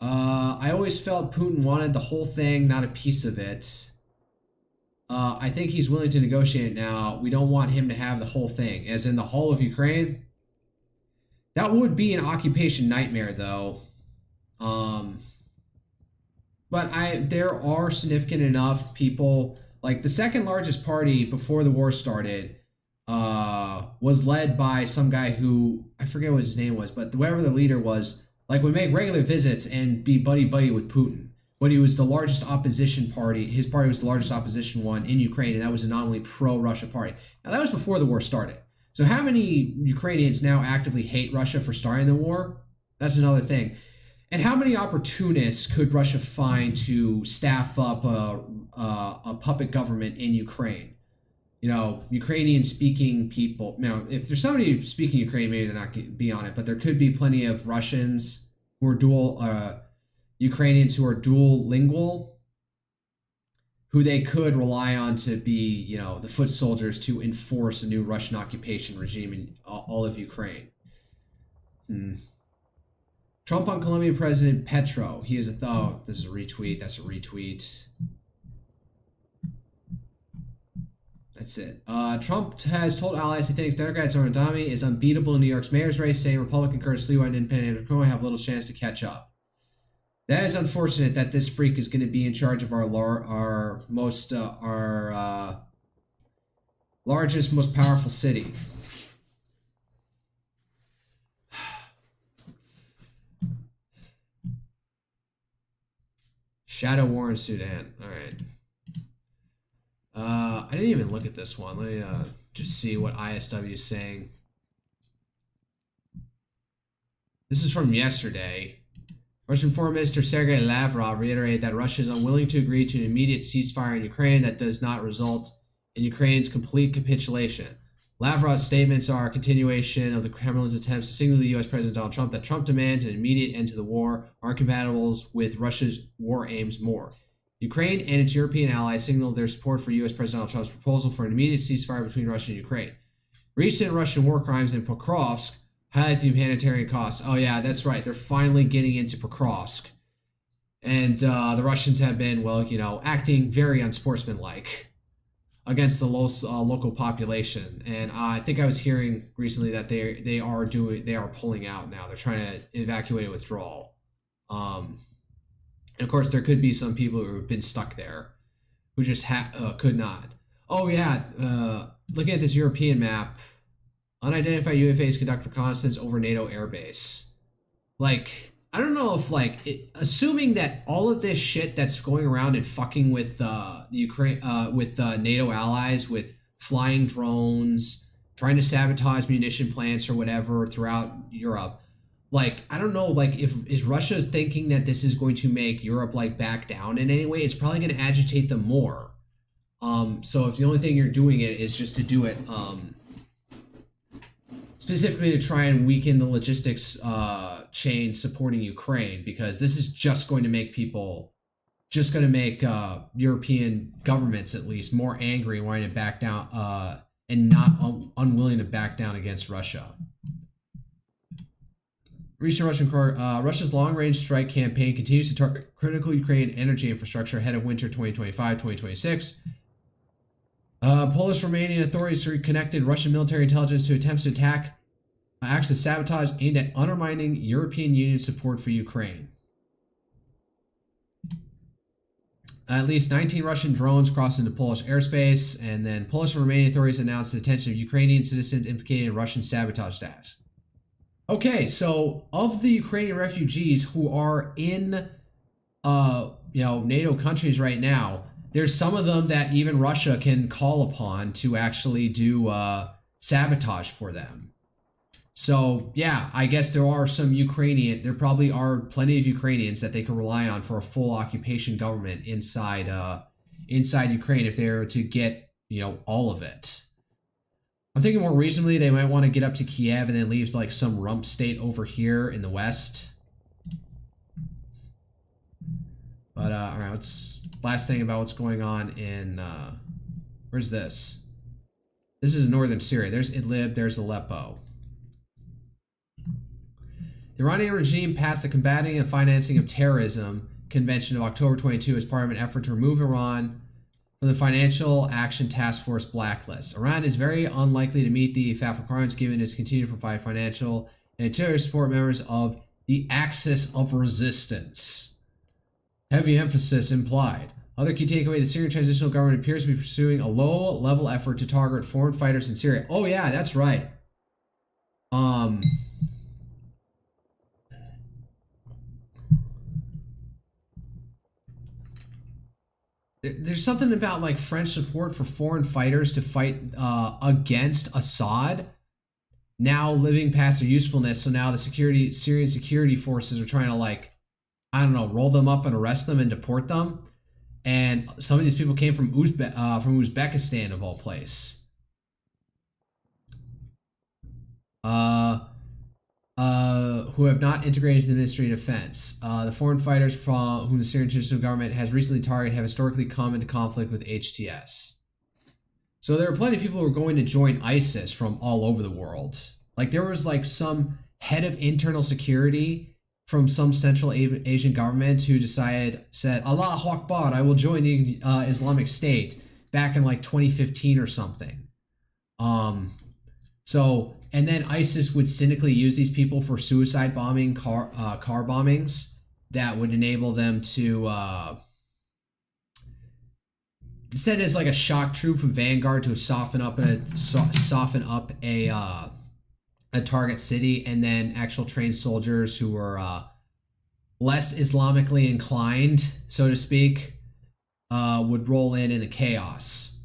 I always felt Putin wanted the whole thing, not a piece of it. I think he's willing to negotiate now. We don't want him to have the whole thing, as in the whole of Ukraine. That would be an occupation nightmare, though. But there are significant enough people, like the second largest party before the war started, was led by some guy who, I forget what his name was, but whoever the leader was, like would make regular visits and be buddy-buddy with Putin. But he was the largest opposition party. His party was the largest opposition one in Ukraine, and that was a nominally pro-Russia party. Now, that was before the war started. So how many Ukrainians now actively hate Russia for starting the war? That's another thing. And how many opportunists could Russia find to staff up a puppet government in Ukraine? Ukrainian-speaking people. Now, if there's somebody speaking Ukrainian, maybe they're not be on it, but there could be plenty of Russians who are dual, Ukrainians who are dual lingual, who they could rely on to be, the foot soldiers to enforce a new Russian occupation regime in all of Ukraine. Trump on Colombian President Petro. He is this is a retweet. That's a retweet. That's it. Trump has told allies he thinks Democrats Arundami is unbeatable in New York's mayor's race, saying Republican Curtis Lewa and Independent Andrew Cuomo have little chance to catch up. That is unfortunate that this freak is going to be in charge of our largest, most powerful city. Shadow war in Sudan. All right. I didn't even look at this one. Let me just see what ISW is saying. This is from yesterday. Russian Foreign Minister Sergei Lavrov reiterated that Russia is unwilling to agree to an immediate ceasefire in Ukraine that does not result in Ukraine's complete capitulation. Lavrov's statements are a continuation of the Kremlin's attempts to signal to U.S. President Donald Trump that Trump demands an immediate end to the war are incompatible with Russia's war aims more. Ukraine and its European allies signaled their support for U.S. President Donald Trump's proposal for an immediate ceasefire between Russia and Ukraine. Recent Russian war crimes in Pokrovsk highlight the humanitarian costs. Oh yeah, that's right. They're finally getting into Pokrovsk. And the Russians have been, acting very unsportsmanlike against the local population. And I think I was hearing recently that they are pulling out now. They're trying to evacuate a withdrawal. And of course, there could be some people who have been stuck there who just could not. Oh yeah, looking at this European map, unidentified UFAs conduct reconnaissance over NATO airbase. I don't know if assuming that all of this shit that's going around and fucking with the Ukraine with NATO allies with flying drones, trying to sabotage munition plants or whatever throughout Europe. I don't know, is Russia thinking that this is going to make Europe back down in any way? It's probably going to agitate them more. So if the only thing you're doing it is just to do it specifically to try and weaken the logistics chain supporting Ukraine, because this is just going to make European governments at least more angry and wanting to back down and not unwilling to back down against Russia. Recent Russia's long-range strike campaign continues to target critical Ukrainian energy infrastructure ahead of winter 2025-2026. Polish-Romanian authorities connected Russian military intelligence to attempts to attack acts of sabotage aimed at undermining European Union support for Ukraine. At least 19 Russian drones crossed into Polish airspace, and then Polish and Romanian authorities announced the detention of Ukrainian citizens implicated in Russian sabotage attacks. Okay, so of the Ukrainian refugees who are in, NATO countries right now, there's some of them that even Russia can call upon to actually do sabotage for them. So yeah, I guess there probably are plenty of Ukrainians that they can rely on for a full occupation government inside Ukraine if they were to get all of it. I'm thinking more reasonably they might want to get up to Kiev and then leave like some rump state over here in the west. But all right, let's last thing about what's going on in where's this? This is northern Syria. There's Idlib, there's Aleppo. The Iranian regime passed the Combating and Financing of Terrorism Convention of October 22 as part of an effort to remove Iran from the Financial Action Task Force blacklist. Iran is very unlikely to meet the FATF requirements given its continue to provide financial and interior support members of the Axis of Resistance. Heavy emphasis implied. Other key takeaway, the Syrian transitional government appears to be pursuing a low-level effort to target foreign fighters in Syria. Oh yeah, that's right. There's something about like French support for foreign fighters to fight against Assad now living past their usefulness. So now the Syrian security forces are trying to like, I don't know, roll them up and arrest them and deport them. And some of these people came from Uzbekistan of all place. Who have not integrated into the Ministry of Defense. The foreign fighters from whom the Syrian transitional government has recently targeted have historically come into conflict with HTS. So there are plenty of people who are going to join ISIS from all over the world. Like there was like some head of internal security from some Central Asian government who said, Allahu Akbar, I will join the Islamic State back in like 2015 or something. And then ISIS would cynically use these people for suicide bombing, car bombings that would enable them to set as like a shock troop of vanguard to soften up a target city, and then actual trained soldiers who were less Islamically inclined, so to speak, would roll in the chaos.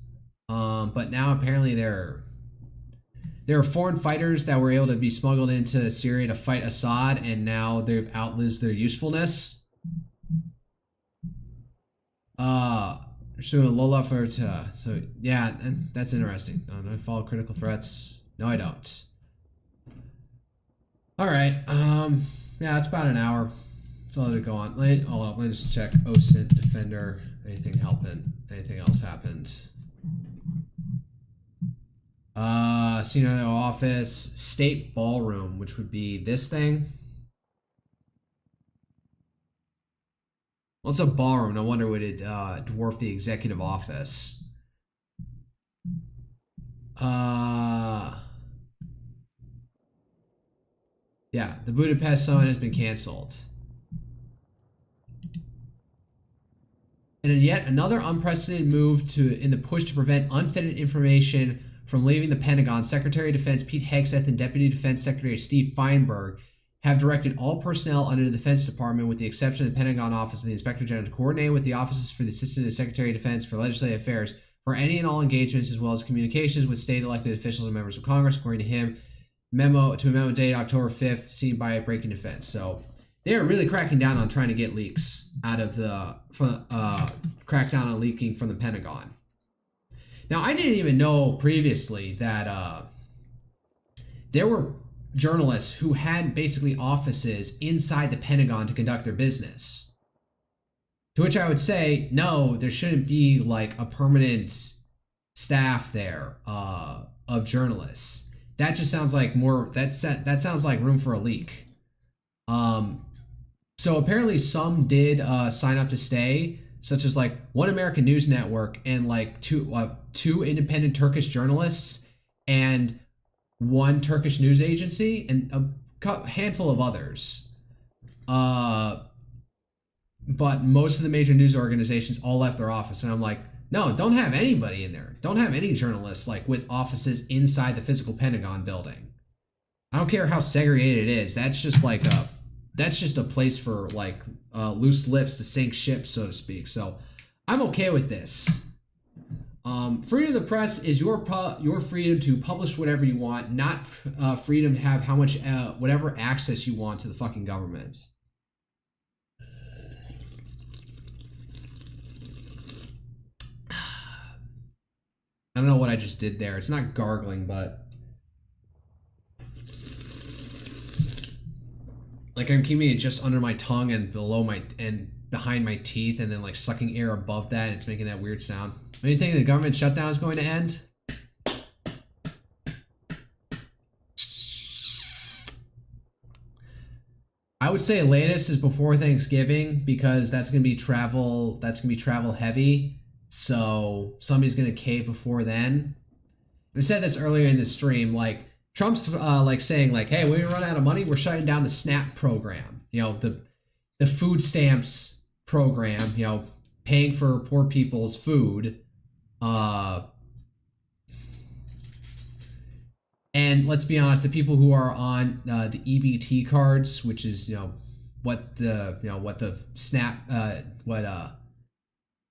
But now apparently there are foreign fighters that were able to be smuggled into Syria to fight Assad, and now they've outlived their usefulness. So Lola for so yeah, that's interesting. Do I follow critical threats? No, I don't. All right. Yeah, it's about an hour. That's all to go on. Hold up. Let me just check. OSINT Defender. Anything helping? Anything else happened? Senior office, state ballroom, which would be this thing. Well, it's a ballroom. No wonder would it dwarf the executive office. Yeah, the Budapest summit has been canceled. And in yet another unprecedented move in the push to prevent unfettered information from leaving the Pentagon, Secretary of Defense Pete Hegseth and Deputy Defense Secretary Steve Feinberg have directed all personnel under the Defense Department, with the exception of the Pentagon Office of the Inspector General, to coordinate with the offices for the Assistant to the Secretary of Defense for Legislative Affairs for any and all engagements, as well as communications with state elected officials and members of Congress, according to him. A memo dated October 5th, seen by Breaking Defense. So they are really cracking down on trying to get leaks out of crack down on leaking from the Pentagon. Now, I didn't even know previously that there were journalists who had basically offices inside the Pentagon to conduct their business. To which I would say, no, there shouldn't be like a permanent staff there of journalists. That just sounds like that sounds like room for a leak. So apparently some did sign up to stay, such as like One American News Network and like two independent Turkish journalists and one Turkish news agency and a handful of others. But most of the major news organizations all left their office, and I'm like, no, don't have anybody in there. Don't have any journalists like with offices inside the physical Pentagon building. I don't care how segregated it is. That's just like a place for like loose lips to sink ships, so to speak. So I'm okay with this. Freedom of the press is your freedom to publish whatever you want, not freedom to have how much whatever access you want to the fucking government. I don't know what I just did there. It's not gargling, but like I'm keeping it just under my tongue and below my and behind my teeth, and then like sucking air above that. And it's making that weird sound. When do you think the government shutdown is going to end? I would say latest is before Thanksgiving, because that's gonna be travel. That's gonna be travel heavy. So somebody's gonna cave before then. We said this earlier in the stream. Like Trump's like saying like, "Hey, when we run out of money, we're shutting down the SNAP program. You know, the food stamps program. You know, paying for poor people's food." And let's be honest, the people who are on the EBT cards, which is what the SNAP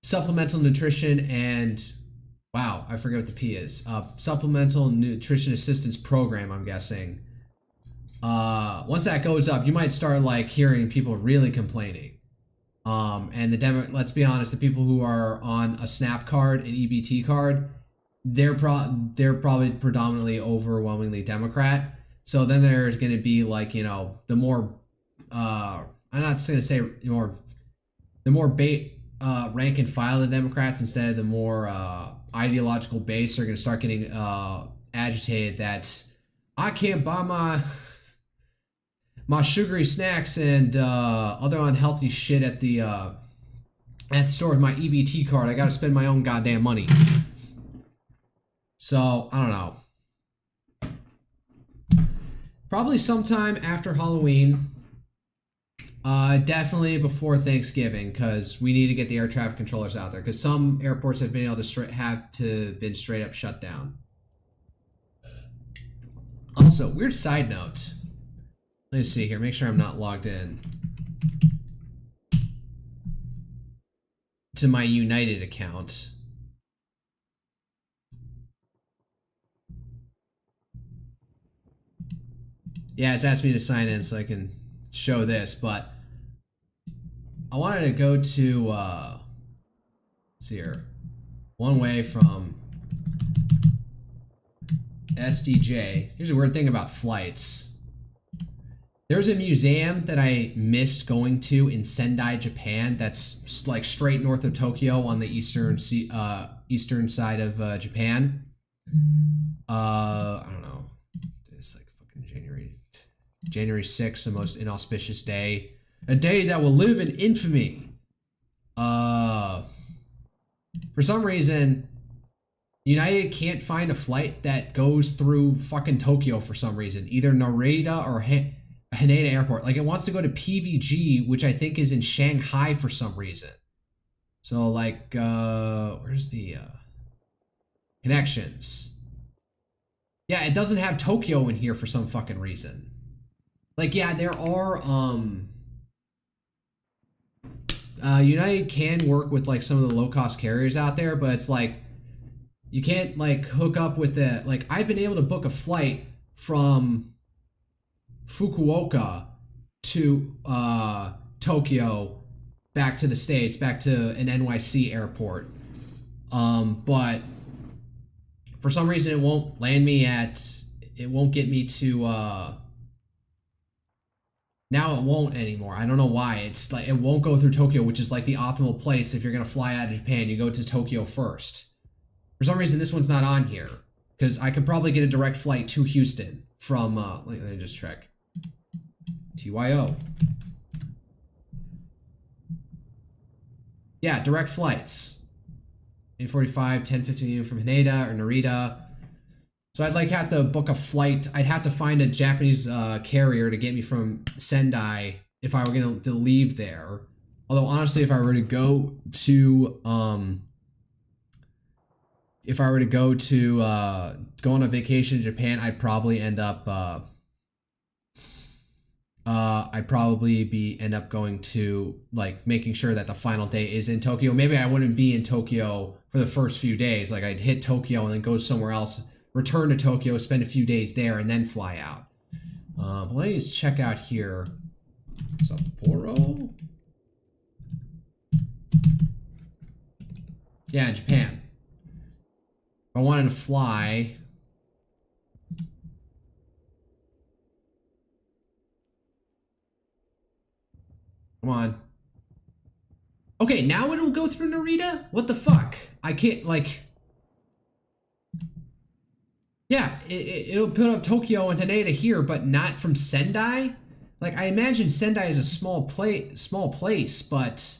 supplemental nutrition and wow, I forget what the P is. Supplemental nutrition assistance program, I'm guessing. Once that goes up, you might start like hearing people really complaining. And let's be honest, the people who are on a SNAP card, an EBT card, they're probably predominantly overwhelmingly Democrat. So then there's going to be like, the more I'm not going to say the more rank and file the Democrats, instead of the more ideological base, are going to start getting agitated that I can't buy my sugary snacks and other unhealthy shit at the store with my EBT card. I got to spend my own goddamn money. So, I don't know. Probably sometime after Halloween. Definitely before Thanksgiving, because we need to get the air traffic controllers out there, because some airports have been able to been straight up shut down. Also, weird side note. Let me see here. Make sure I'm not logged in to my United account. Yeah, it's asked me to sign in so I can show this, but I wanted to go to, let's see here, one way from SDJ. Here's a weird thing about flights. There's a museum that I missed going to in Sendai, Japan, that's like straight north of Tokyo on the eastern side of Japan. I don't know. It's like fucking January 6th, the most inauspicious day. A day that will live in infamy. For some reason, United can't find a flight that goes through fucking Tokyo for some reason. Either Narita or Haneda Airport. Like, it wants to go to PVG, which I think is in Shanghai for some reason. So, like, where's the connections? Yeah, it doesn't have Tokyo in here for some fucking reason. Like, yeah, there are, United can work with, like, some of the low-cost carriers out there, but it's like, you can't, like, hook up with the, like, I've been able to book a flight from Fukuoka to, Tokyo, back to the States, back to an NYC airport. But for some reason it won't land me it won't get me to, now it won't anymore. I don't know why. It's like, it won't go through Tokyo, which is like the optimal place. If you're going to fly out of Japan, you go to Tokyo first. For some reason, this one's not on here, because I could probably get a direct flight to Houston from, let me just check. TYO. Yeah, direct flights. 8:45, 10:15 from Haneda or Narita. So I'd like have to book a flight. I'd have to find a Japanese carrier to get me from Sendai if I were going to leave there. Although honestly, if I were to go to go on a vacation in Japan, I'd probably end up end up going to, like, making sure that the final day is in Tokyo. Maybe I wouldn't be in Tokyo for the first few days. Like, I'd hit Tokyo and then go somewhere else, return to Tokyo, spend a few days there, and then fly out. Let me just check out here. Sapporo? Yeah, Japan. I wanted to fly. Come on. Okay, now it'll go through Narita? What the fuck? I can't, like... Yeah, it'll put up Tokyo and Haneda here, but not from Sendai? Like, I imagine Sendai is a small place, but...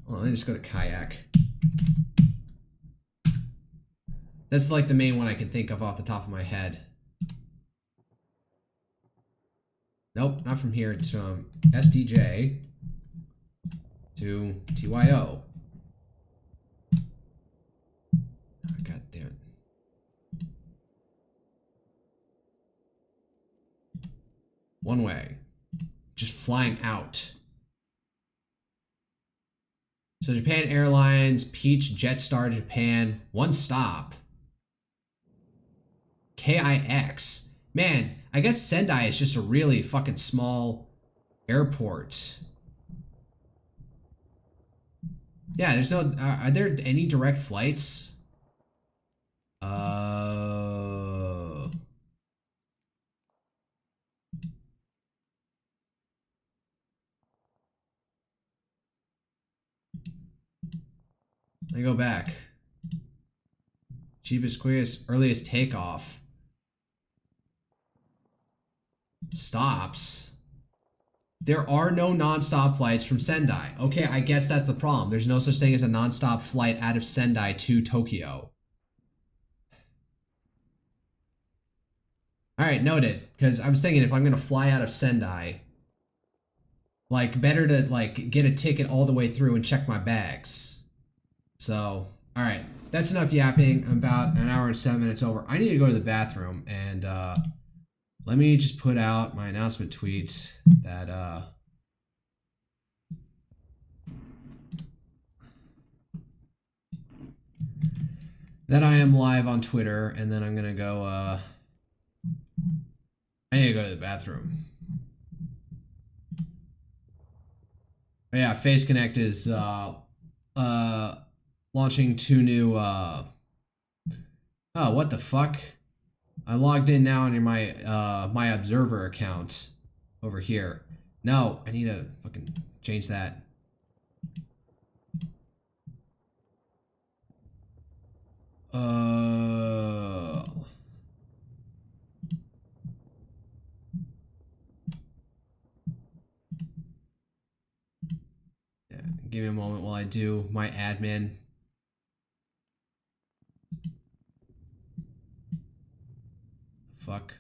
Well, let me just go to Kayak. That's like the main one I can think of off the top of my head. Nope, not from here. It's from SDJ to TYO. Oh, God damn it. One way. Just flying out. So Japan Airlines, Peach, Jetstar, Japan, one stop. KIX. Man, I guess Sendai is just a really fucking small airport. Yeah, there's no... are there any direct flights? Let me go back. Cheapest, quickest, earliest takeoff. Stops. There are no non-stop flights from Sendai. Okay, I guess that's the problem. There's no such thing as a non-stop flight out of Sendai to Tokyo. Alright, noted. Because I was thinking if I'm going to fly out of Sendai, like, better to, like, get a ticket all the way through and check my bags. So, alright. That's enough yapping. I'm about an hour and 7 minutes over. I need to go to the bathroom, and, let me just put out my announcement tweet that, that I am live on Twitter, and then I'm gonna go, I need to go to the bathroom. But yeah, Face Connect is, launching 2 new, oh, what the fuck? I logged in now on my my Observer account over here. No, I need to fucking change that. Yeah, give me a moment while I do my admin. Fuck.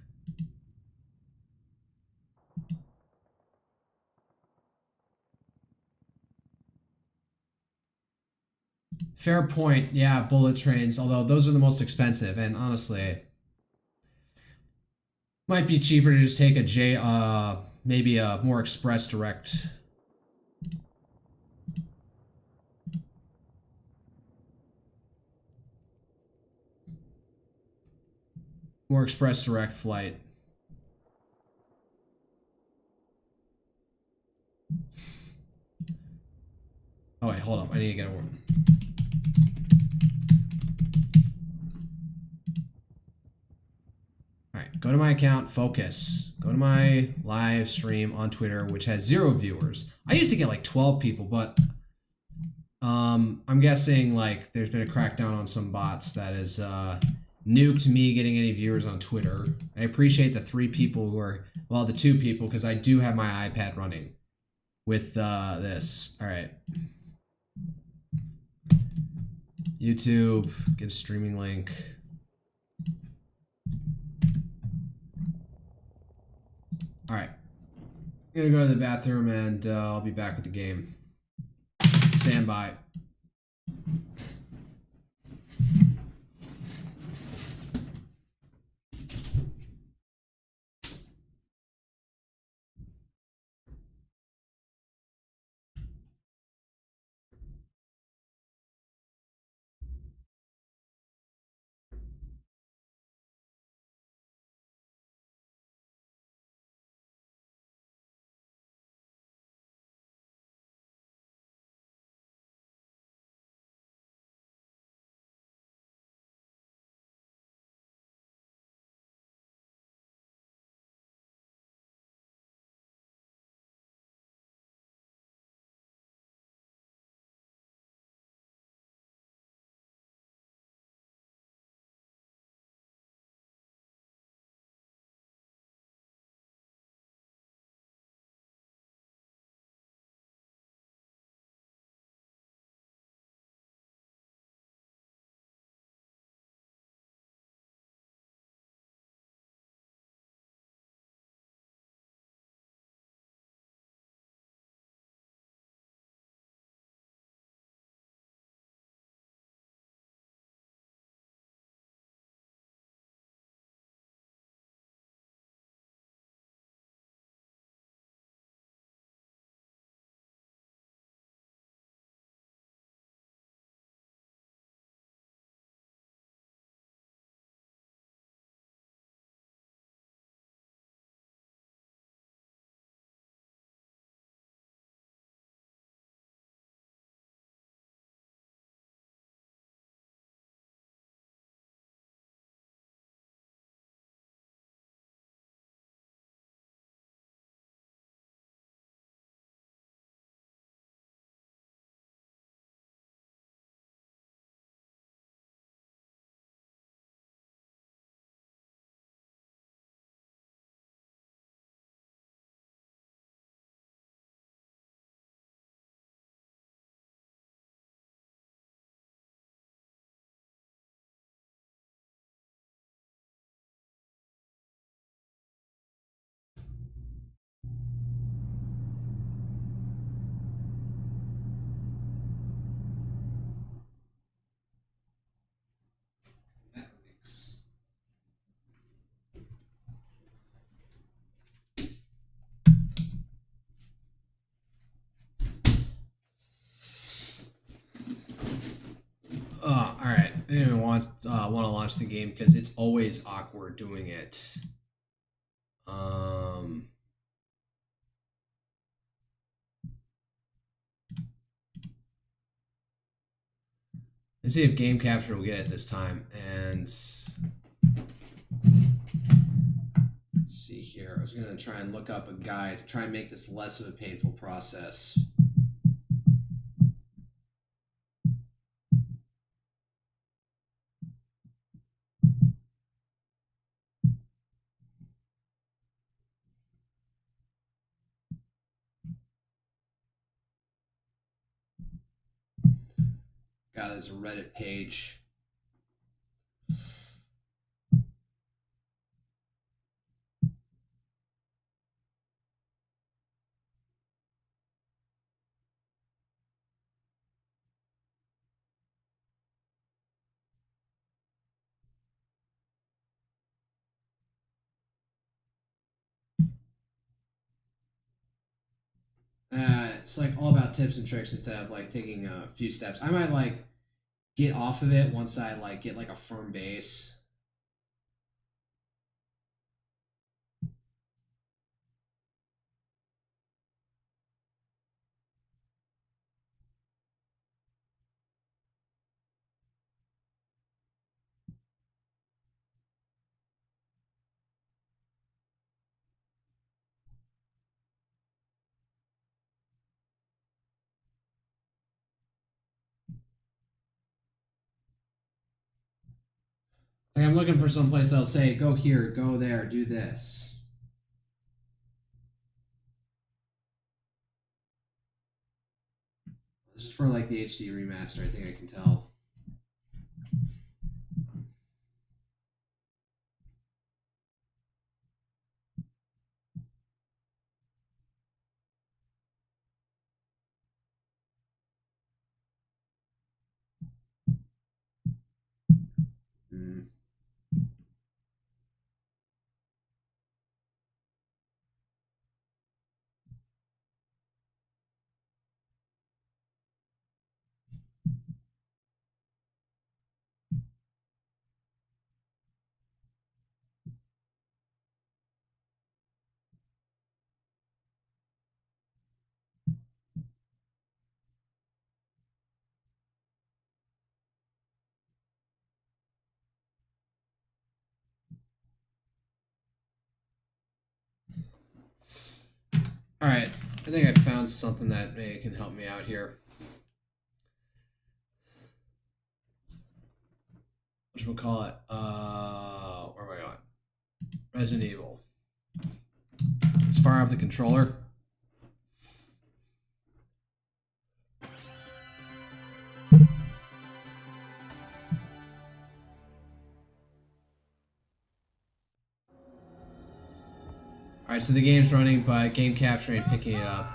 Fair point. Yeah, bullet trains, although those are the most expensive, and honestly, might be cheaper to just take a maybe a more express direct. More express direct flight. Oh wait, hold up. I need to get a one. Alright, go to my account, focus. Go to my live stream on Twitter, which has 0 viewers. I used to get like 12 people, but I'm guessing like there's been a crackdown on some bots that has nuked me getting any viewers on Twitter. I appreciate the 3 people who are, well, the 2 people, because I do have my iPad running with this. Alright. YouTube, get a streaming link. Alright. I'm gonna go to the bathroom and I'll be back with the game. Stand by. didn't even want to launch the game because it's always awkward doing it. Let's see if game capture will get it this time. And let's see here. I was gonna try and look up a guide to try and make this less of a painful process. God, there's a Reddit page. It's like all about tips and tricks instead of like taking a few steps. I might like get off of it once I like get like a firm base. Like I'm looking for some place that'll say, go here, go there, do this. This is for like the HD remaster, I think I can tell. All right, I think I found something that maybe can help me out here. What should we call it? Where am I going? Resident Evil. Let's fire up the controller. All right, so the game's running, but game capturing and picking it up.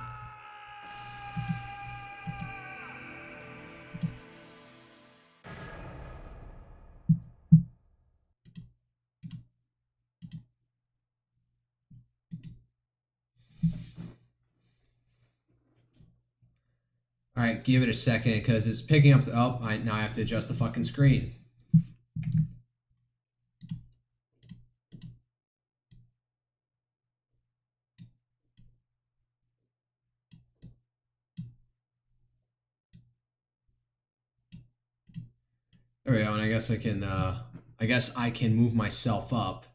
All right, give it a second because it's picking up the. Oh, now I have to adjust the fucking screen. There we go, and I guess I can move myself up.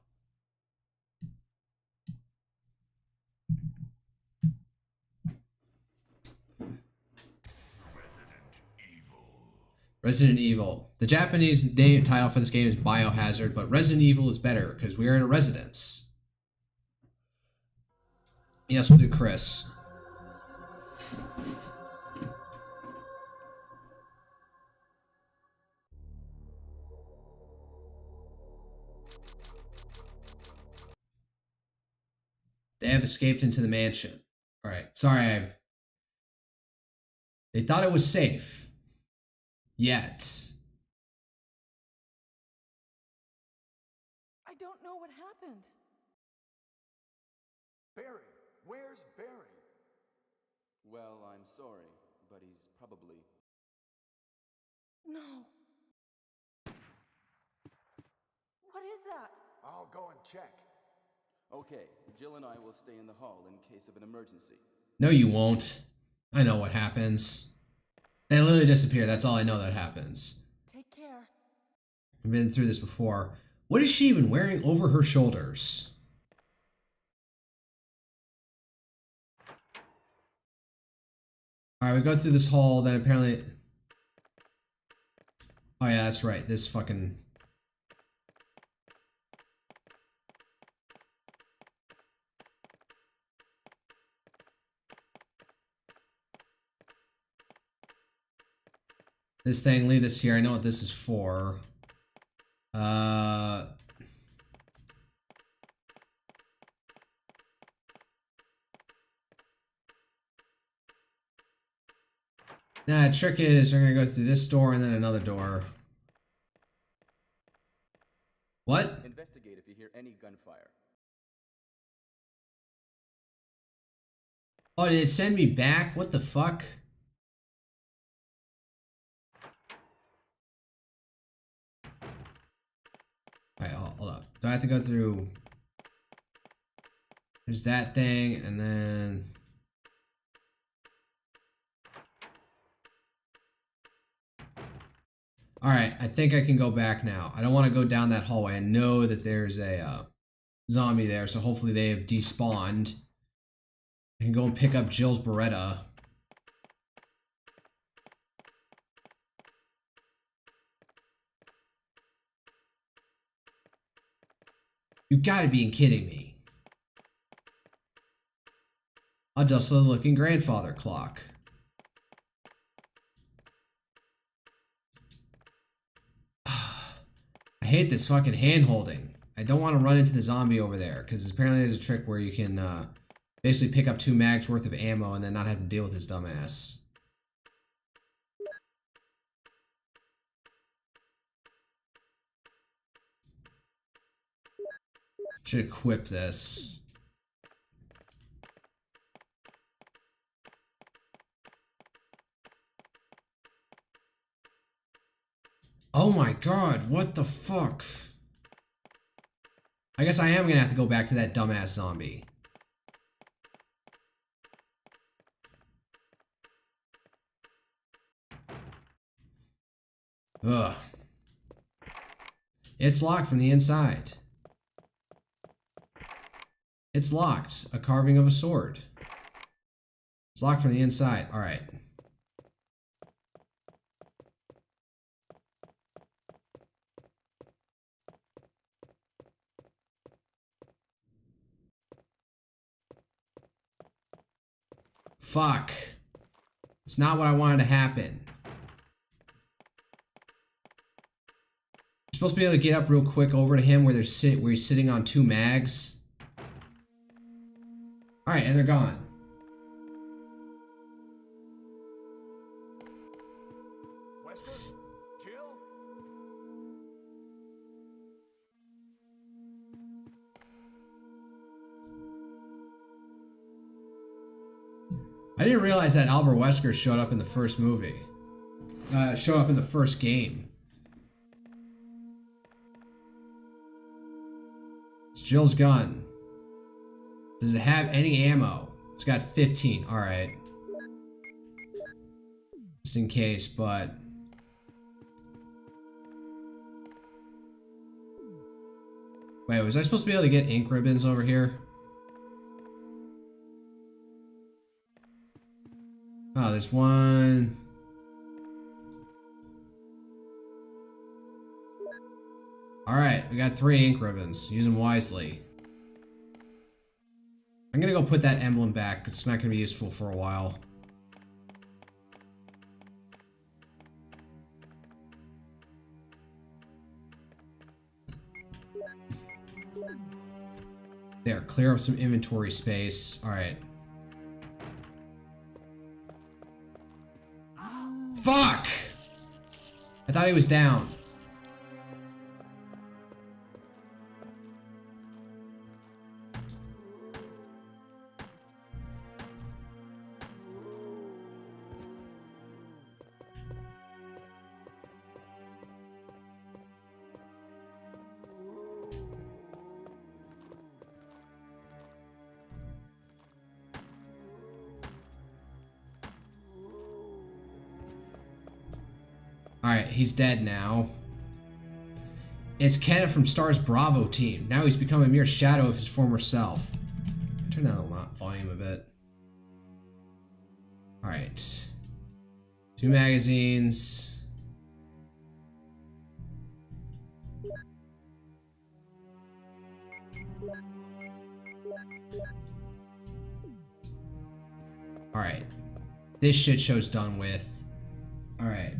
Resident Evil. The Japanese name title for this game is Biohazard, but Resident Evil is better because we are in a residence. Yes, we'll do Chris. They have escaped into the mansion. All right, sorry. They thought it was safe. Yet. I don't know what happened. Barry! Where's Barry? Well, I'm sorry, but he's probably... No. What is that? I'll go and check. Okay, Jill and I will stay in the hall in case of an emergency. No, you won't. I know what happens. They literally disappear. That's all I know that happens. Take care. I've been through this before. What is she even wearing over her shoulders? Alright, we go through this hall, then apparently... Oh yeah, that's right. This fucking... This thing, leave this here. I know what this is for. Nah, the trick is we're gonna go through this door and then another door. What? Investigate if you hear any gunfire. Oh, did it send me back? What the fuck? Alright, hold up. Do I have to go through... There's that thing, and then... Alright, I think I can go back now. I don't want to go down that hallway. I know that there's a zombie there, so hopefully they have despawned. I can go and pick up Jill's Beretta. You gotta be kidding me. A dusty looking grandfather clock. I hate this fucking hand holding. I don't want to run into the zombie over there, because apparently there's a trick where you can basically pick up 2 mags worth of ammo and then not have to deal with his dumb ass. Should equip this. Oh my god, what the fuck? I guess I am gonna have to go back to that dumbass zombie. Ugh. It's locked from the inside. It's locked. A carving of a sword. It's locked from the inside. Alright. Fuck. It's not what I wanted to happen. You're supposed to be able to get up real quick over to him where he's sitting on 2 mags. Alright, and they're gone. Wesker? Jill? I didn't realize that Albert Wesker showed up in the first movie. Showed up in the first game. It's Jill's gun. Does it have any ammo? It's got 15. Alright. Just in case, but... Wait, was I supposed to be able to get ink ribbons over here? Oh, there's one... Alright, we got 3 ink ribbons. Use them wisely. I'm gonna go put that emblem back. It's not gonna be useful for a while. There, clear up some inventory space. Alright. Fuck! I thought he was down. Alright, he's dead now. It's Kenneth from Star's Bravo team. Now he's become a mere shadow of his former self. Turn down the volume a bit. Alright. 2 magazines. Alright. This shit show's done with. Alright.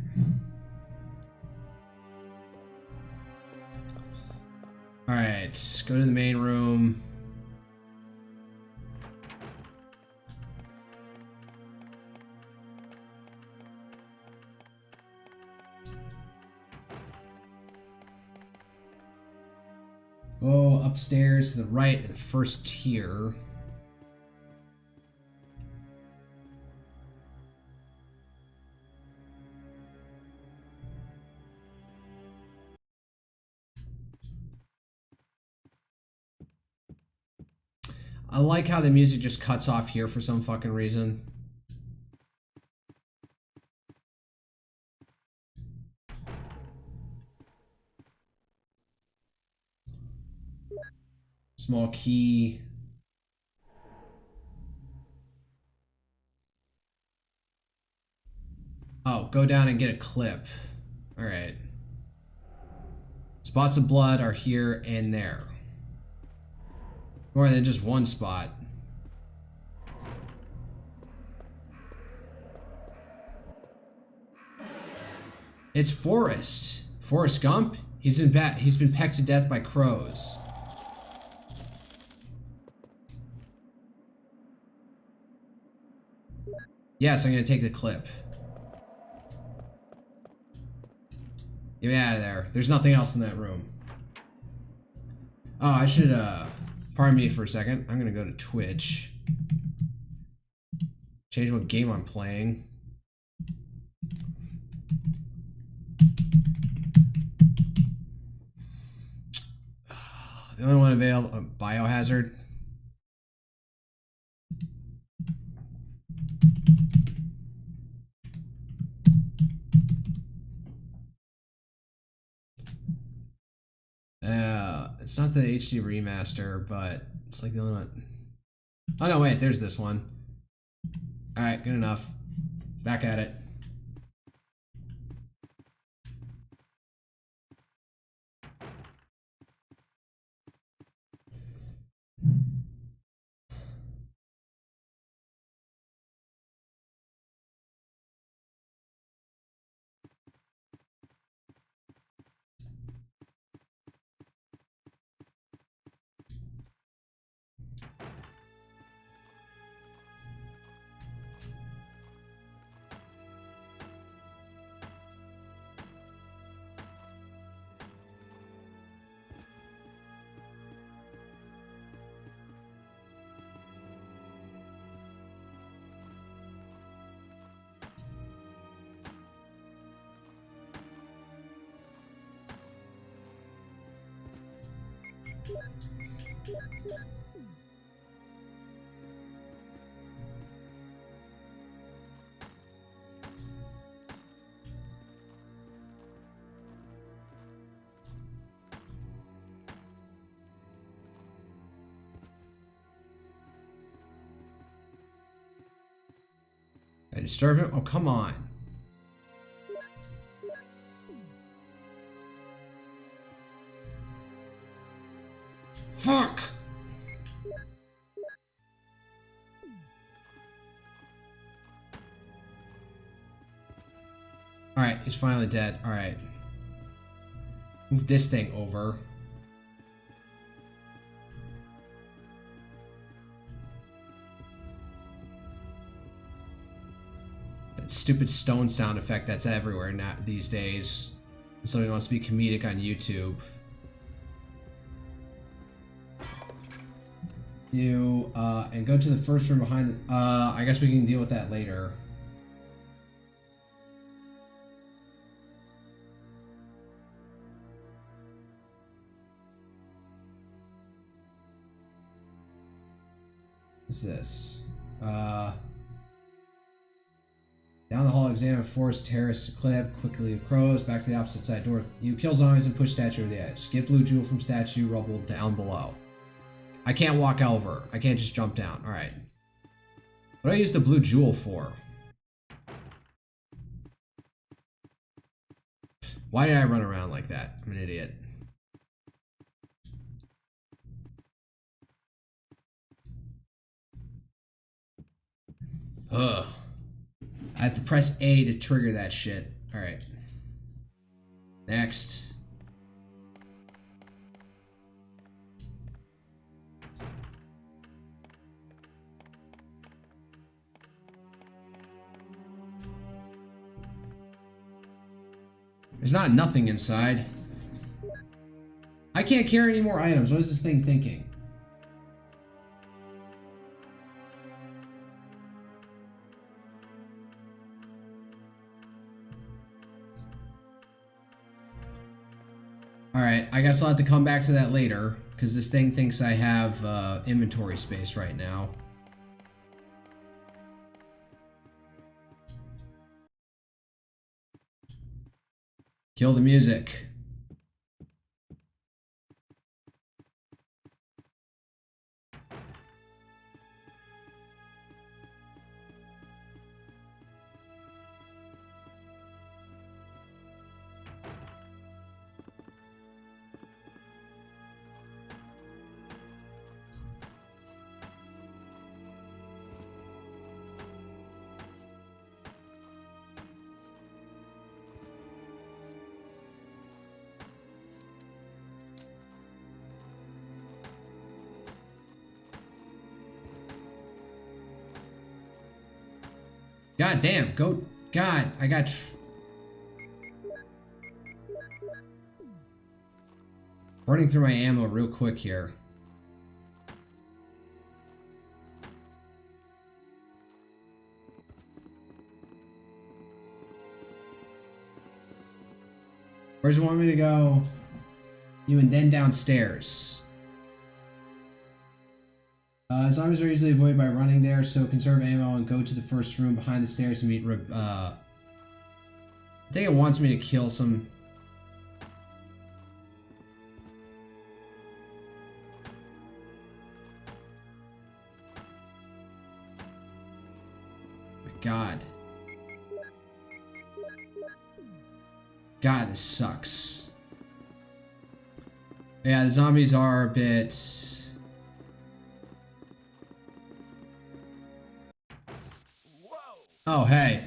Alright, go to the main room. Go upstairs to the right, the first tier. I like how the music just cuts off here for some fucking reason. Small key. Oh, go down and get a clip. Alright. Spots of blood are here and there. More than just one spot. It's Forrest. Forrest Gump? He's been pecked to death by crows. Yes, I'm gonna take the clip. Get me out of there. There's nothing else in that room. Oh, I should, pardon me for a second. I'm gonna go to Twitch. Change what game I'm playing. The only one available, Biohazard. It's not the HD remaster, but it's like the only one. Oh no, wait, there's this one. Alright, good enough. Back at it. I disturb him? Oh, come on. Fuck! Alright, he's finally dead. Alright. Move this thing over. That stupid stone sound effect that's everywhere now these days. Somebody wants to be comedic on YouTube. You, and go to the first room behind the, I guess we can deal with that later. What's this? Down Down the hall, examine forced terrace clip. Quickly approach. Back to the opposite side door. You kill zombies and push statue over the edge. Get blue jewel from statue. Rubble down below. I can't walk over. I can't just jump down. Alright. What do I use the blue jewel for? Why did I run around like that? I'm an idiot. Ugh. I have to press A to trigger that shit. Alright. Next. There's not nothing inside. I can't carry any more items. What is this thing thinking? Alright, I guess I'll have to come back to that later, because this thing thinks I have inventory space right now. Kill the music. God damn, go. God, I got. Burning through my ammo real quick here. Where's it want me to go? You and then downstairs. Zombies are easily avoided by running there, so conserve ammo and go to the first room behind the stairs and meet I think it wants me to kill some... God. God, this sucks. Yeah, the zombies are a bit... Oh, hey.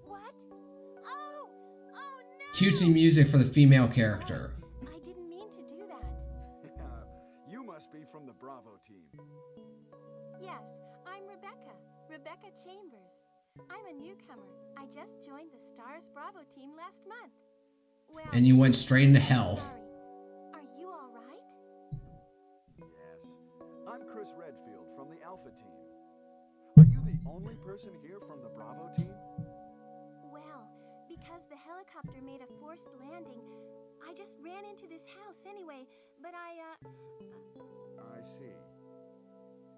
What? Oh! Oh no! Cutesy music for the female character. I didn't mean to do that. You must be from the Bravo team. Yes, I'm Rebecca. Rebecca Chambers. I'm a newcomer. I just joined the Stars Bravo team last month. Well, And you went straight into hell. sorry. Are you all right? Yes. I'm Chris Redfield from the Alpha team. Are you the only person here from the Bravo team? Well, because the helicopter made a forced landing, I just ran into this house anyway, but I see.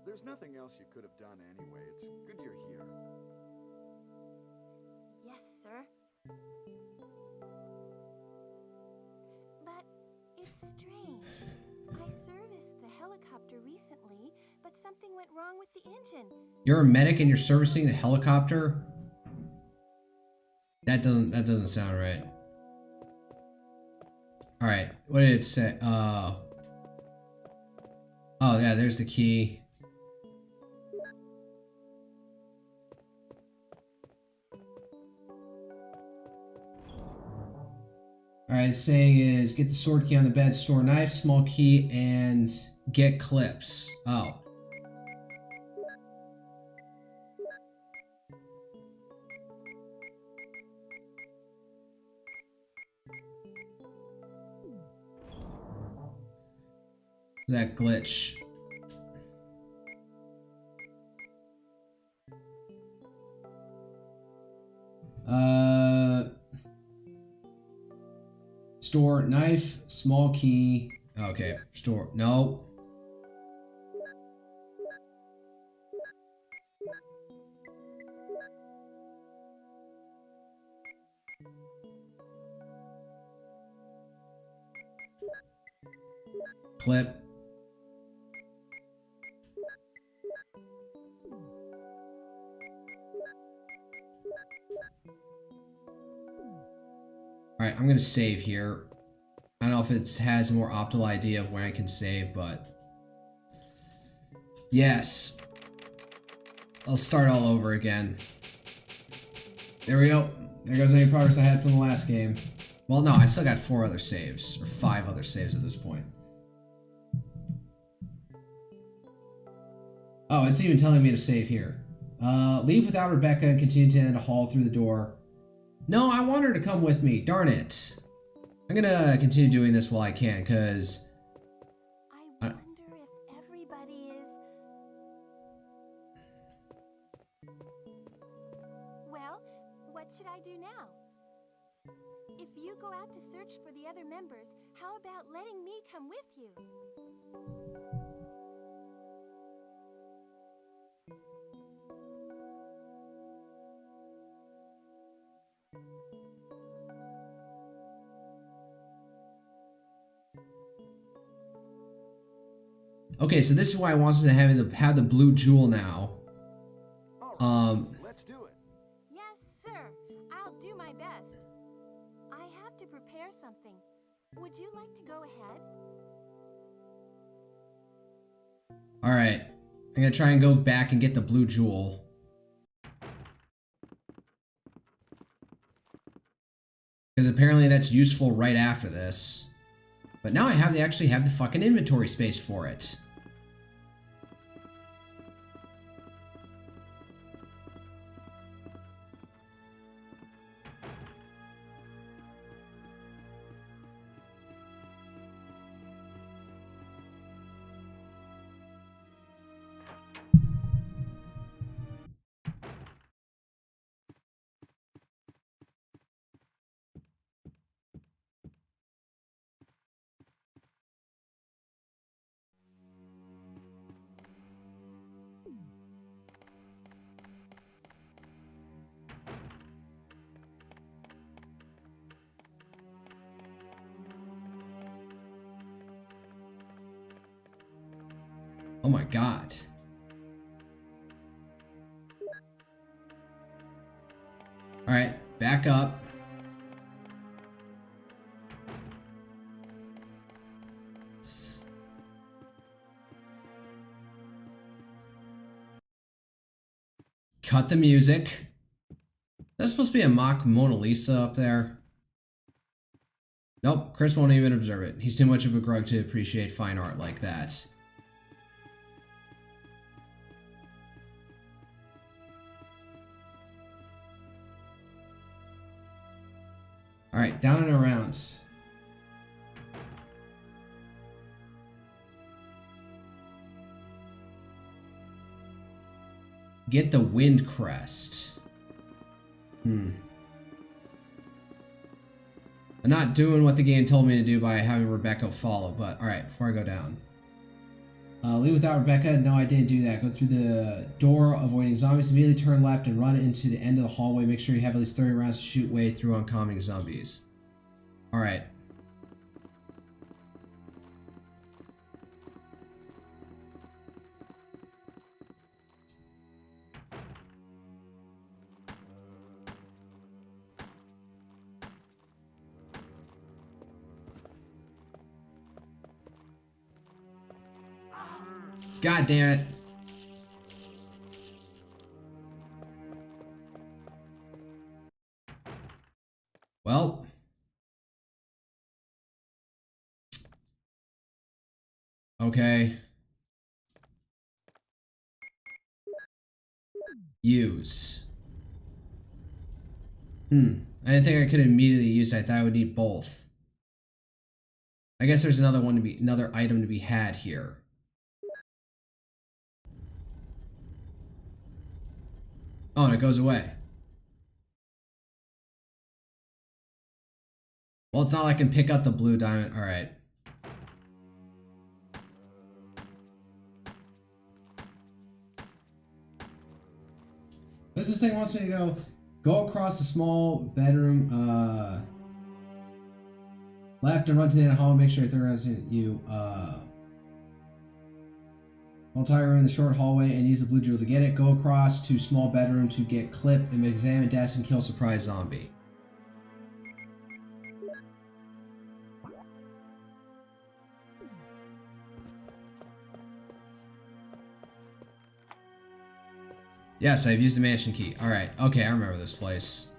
There's nothing else you could have done anyway. It's good you're here. Yes, sir. But it's strange. I serviced the helicopter recently, but something went wrong with the engine. You're a medic and you're servicing the helicopter? That doesn't sound right. Alright, what did it say? Oh yeah, there's the key. Alright, saying is get the sword key on the bed, store knife, small key, and get clips. Oh. That glitch. Store knife, small key. Okay, store. No. Clip. Alright, I'm gonna save here. I don't know if it has a more optimal idea of where I can save, but... Yes. I'll start all over again. There we go. There goes any progress I had from the last game. Well, no, I still got 4 other saves. Or 5 other saves at this point. Oh, it's even telling me to save here. Leave without Rebecca and continue to enter the hall through the door. No, I want her to come with me. Darn it. I'm gonna continue doing this while I can, because... I wonder if everybody is... Well, what should I do now? If you go out to search for the other members, how about letting me come with you? Okay, so this is why I wanted to have the blue jewel now. All right, let's do it. Yes, sir. I'll do my best. I have to prepare something. Would you like to go ahead? Alright. I'm gonna try and go back and get the blue jewel. Because apparently that's useful right after this. But now I actually have the fucking inventory space for it. Oh my god. Alright, back up. Cut the music. That's supposed to be a mock Mona Lisa up there. Nope, Chris won't even observe it. He's too much of a grug to appreciate fine art like that. Alright, down and around. Get the wind crest. I'm not doing what the game told me to do by having Rebecca follow, but alright, before I go down. Leave without Rebecca. No, I didn't do that. Go through the door, avoiding zombies. Immediately turn left and run into the end of the hallway. Make sure you have at least 30 rounds to shoot way through oncoming zombies. Alright. God damn it. Well. Okay. Use. I didn't think I could immediately use it. I thought I would need both. I guess there's another item to be had here. Oh, and it goes away. Well, it's not like I can pick up the blue diamond. Alright. This thing wants me to go. Go across the small bedroom, left and run to the end of the hall and make sure if there isn't you, Multi-room in the short hallway and use the blue jewel to get it. Go across to small bedroom to get clip and examine desk and kill surprise zombie. Yes, I've used the mansion key. Alright, okay, I remember this place.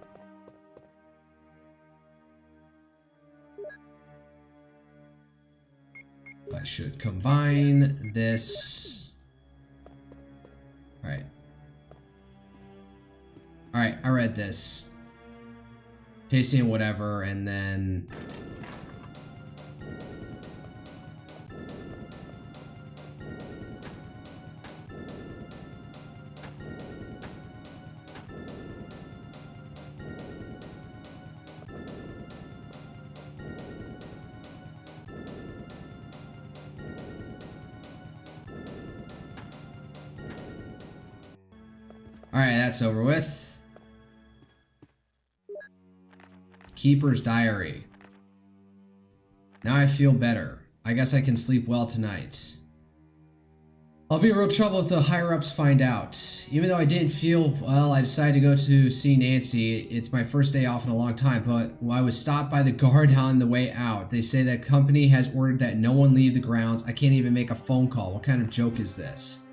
I should combine this. Alright. Alright, I read this. Tasting whatever, and then... Alright, that's over with. Keeper's Diary. Now I feel better. I guess I can sleep well tonight. I'll be in real trouble if the higher-ups find out. Even though I didn't feel well, I decided to go to see Nancy. It's my first day off in a long time, but I was stopped by the guard on the way out. They say that company has ordered that no one leave the grounds. I can't even make a phone call. What kind of joke is this?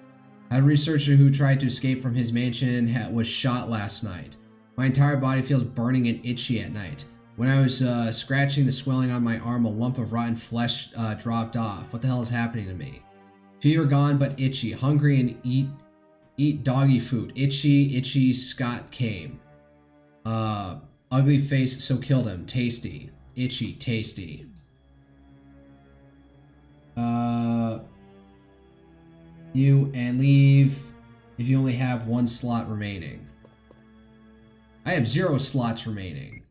A researcher who tried to escape from his mansion was shot last night. My entire body feels burning and itchy at night. When I was scratching the swelling on my arm, a lump of rotten flesh dropped off. What the hell is happening to me? Fever gone but itchy. Hungry and eat doggy food. Itchy Scott came. Ugly face so killed him. Tasty. Itchy, tasty. You and leave if you only have 1 slot remaining. I have 0 slots remaining.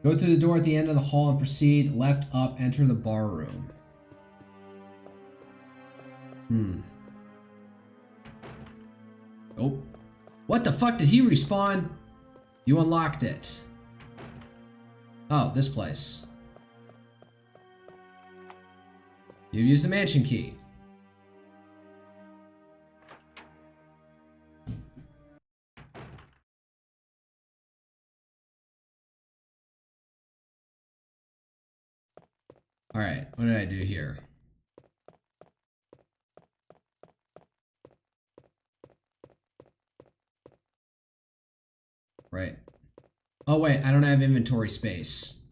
Go through the door at the end of the hall and proceed left up, enter the bar room. Oh. What the fuck, did he respawn? You unlocked it. Oh, this place. You've used the mansion key. Alright, what did I do here? Right. Oh wait, I don't have inventory space.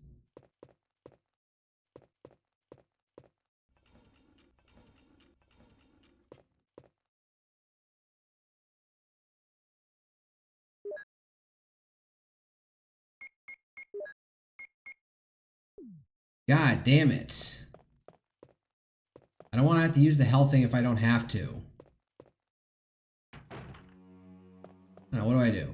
God damn it. I don't want to have to use the health thing if I don't have to. Now, what do I do?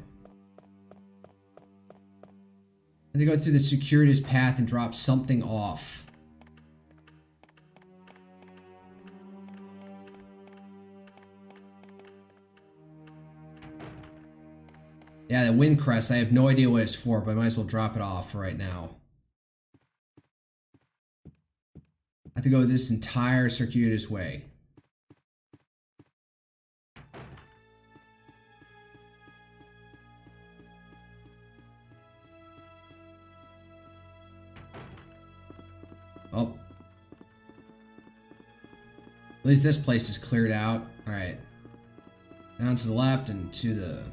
I have to go through the circuitous path and drop something off. Yeah, the wind crest, I have no idea what it's for, but I might as well drop it off for right now. I have to go this entire circuitous way. Oh. At least this place is cleared out. Alright. Down to the left and to the...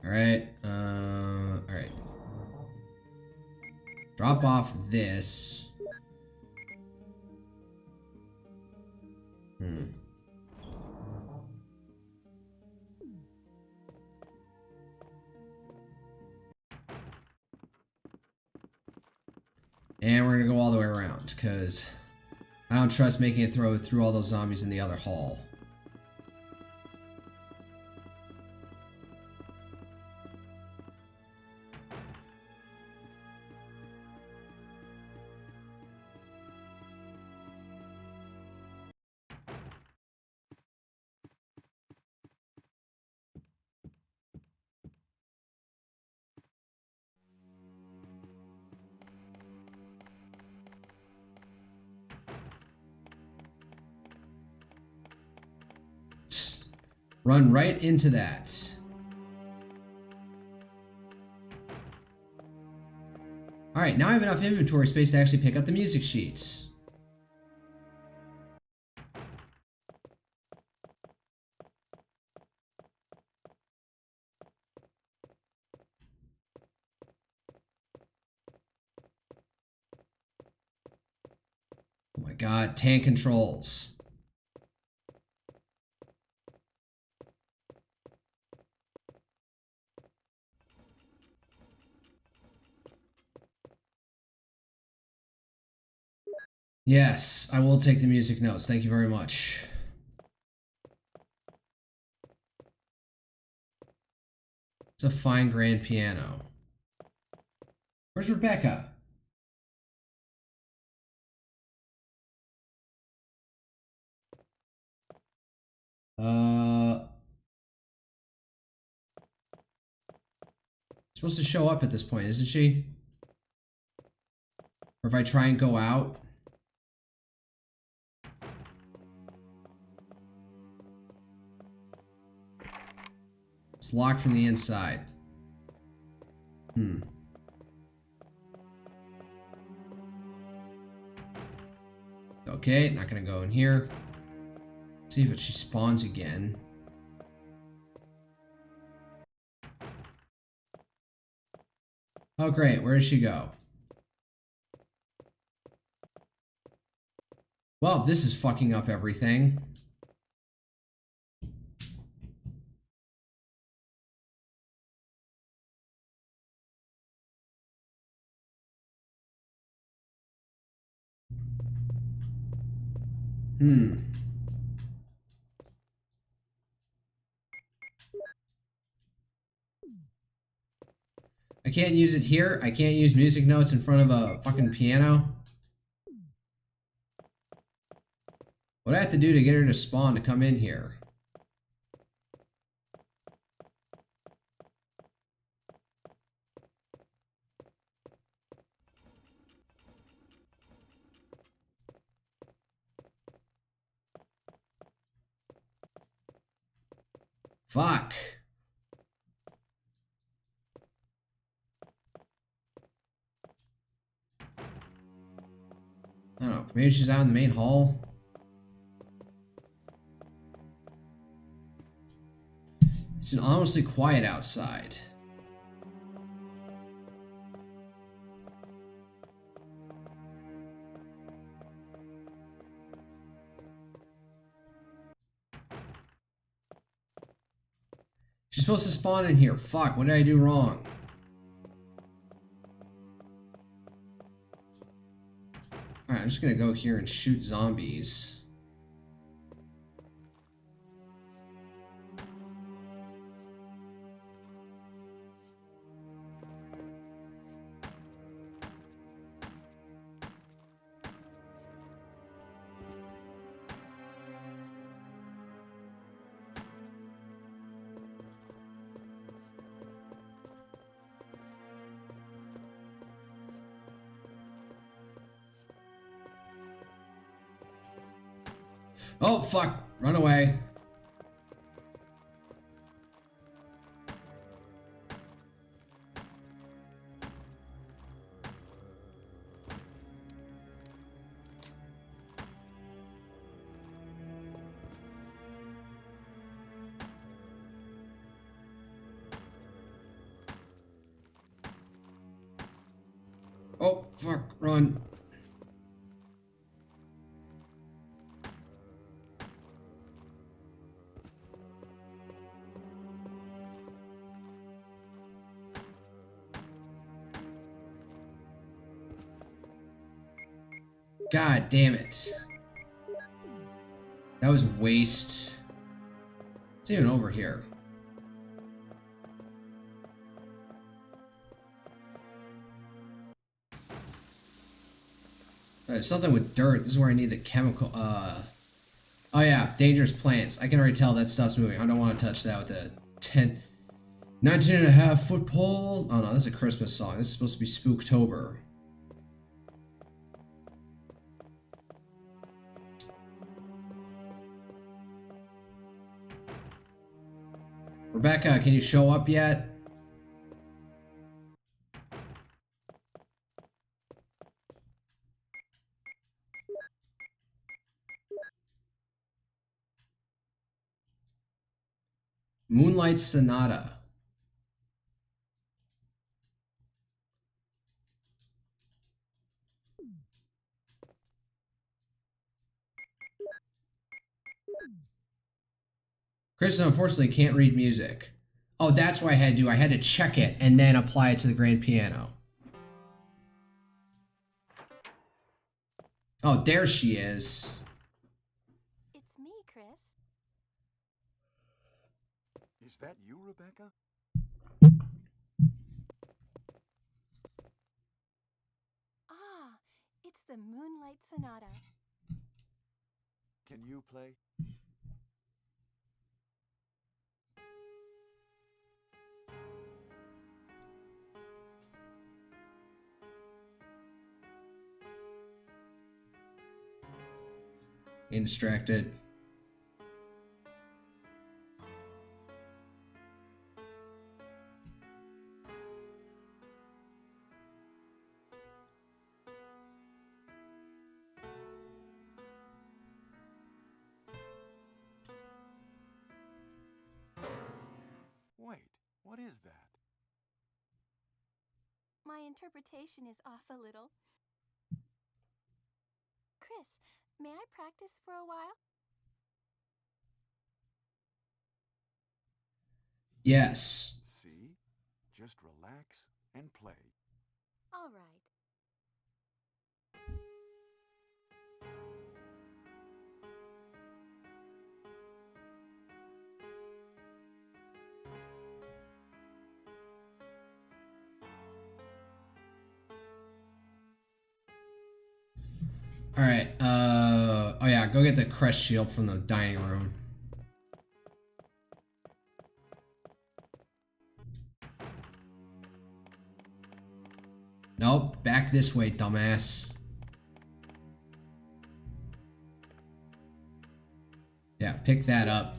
Alright. Alright. Drop off this. And we're gonna go all the way around, because I don't trust making it through all those zombies in the other hall. Run right into that. Alright, now I have enough inventory space to actually pick up the music sheets. Oh my god, tank controls. Yes, I will take the music notes. Thank you very much. It's a fine grand piano. Where's Rebecca? Supposed to show up at this point, isn't she? Or if I try and go out. It's locked from the inside. Okay, not gonna go in here. See if she spawns again. Oh great, where did she go? Well, this is fucking up everything. I can't use it here. I can't use music notes in front of a fucking piano. What do I have to do to get her to spawn to come in here? Fuck. I don't know. Maybe she's out in the main hall. It's an honestly quiet outside. She's supposed to spawn in here. Fuck, what did I do wrong? Alright, I'm just gonna go here and shoot zombies. Oh, fuck. Run away. Oh, fuck. Run. God damn it. That was waste. It's even over here. Something with dirt. This is where I need the chemical. Oh yeah, dangerous plants. I can already tell that stuff's moving. I don't want to touch that with a 19.5 foot pole. Oh no, that's a Christmas song. This is supposed to be Spooktober. Rebecca, can you show up yet? Moonlight Sonata. Chris unfortunately can't read music. Oh, that's what I had to do. I had to check it and then apply it to the grand piano. Oh, there she is. It's me, Chris. Is that you, Rebecca? Ah, it's the Moonlight Sonata. Can you play? Getting distracted. Wait, what is that? My interpretation is off a little. Chris, may I practice for a while? Yes. See? Just relax and play. All right. Alright, oh yeah, go get the crest shield from the dining room. Nope, back this way, dumbass. Yeah, pick that up.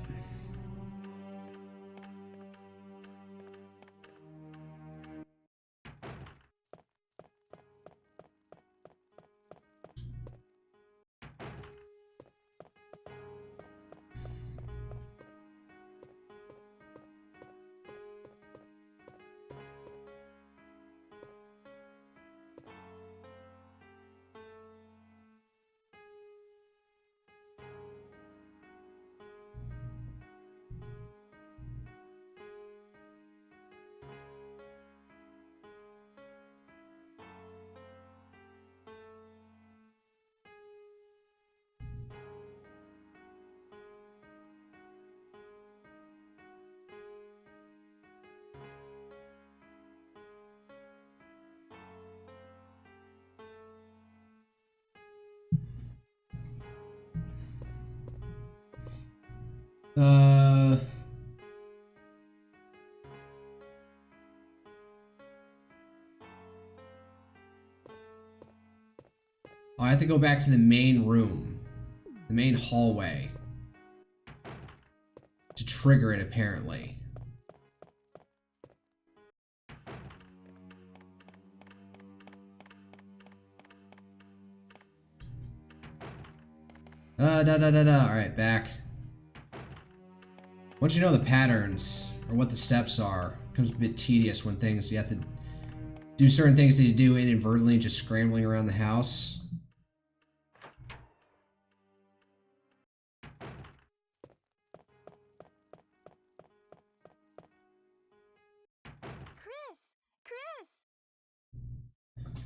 Oh, I have to go back to the main room. The main hallway. To trigger it, apparently. Alright, back. Once you know the patterns, or what the steps are, it becomes a bit tedious when things, you have to do certain things that you do inadvertently, just scrambling around the house. Chris!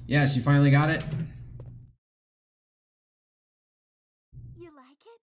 Yes, you finally got it? You like it?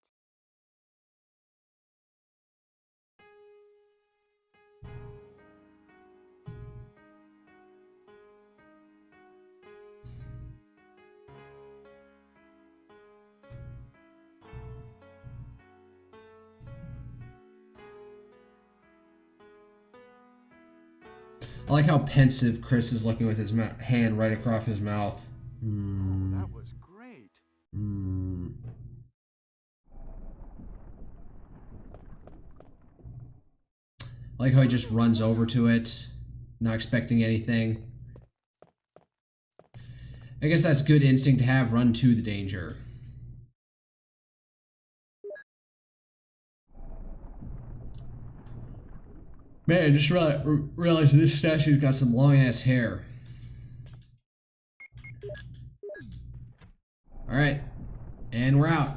I like how pensive Chris is looking with his hand right across his mouth. That was great. I like how he just runs over to it, not expecting anything. I guess that's good instinct to have, run to the danger. Man, I just realized this statue's got some long ass hair. Alright, and we're out.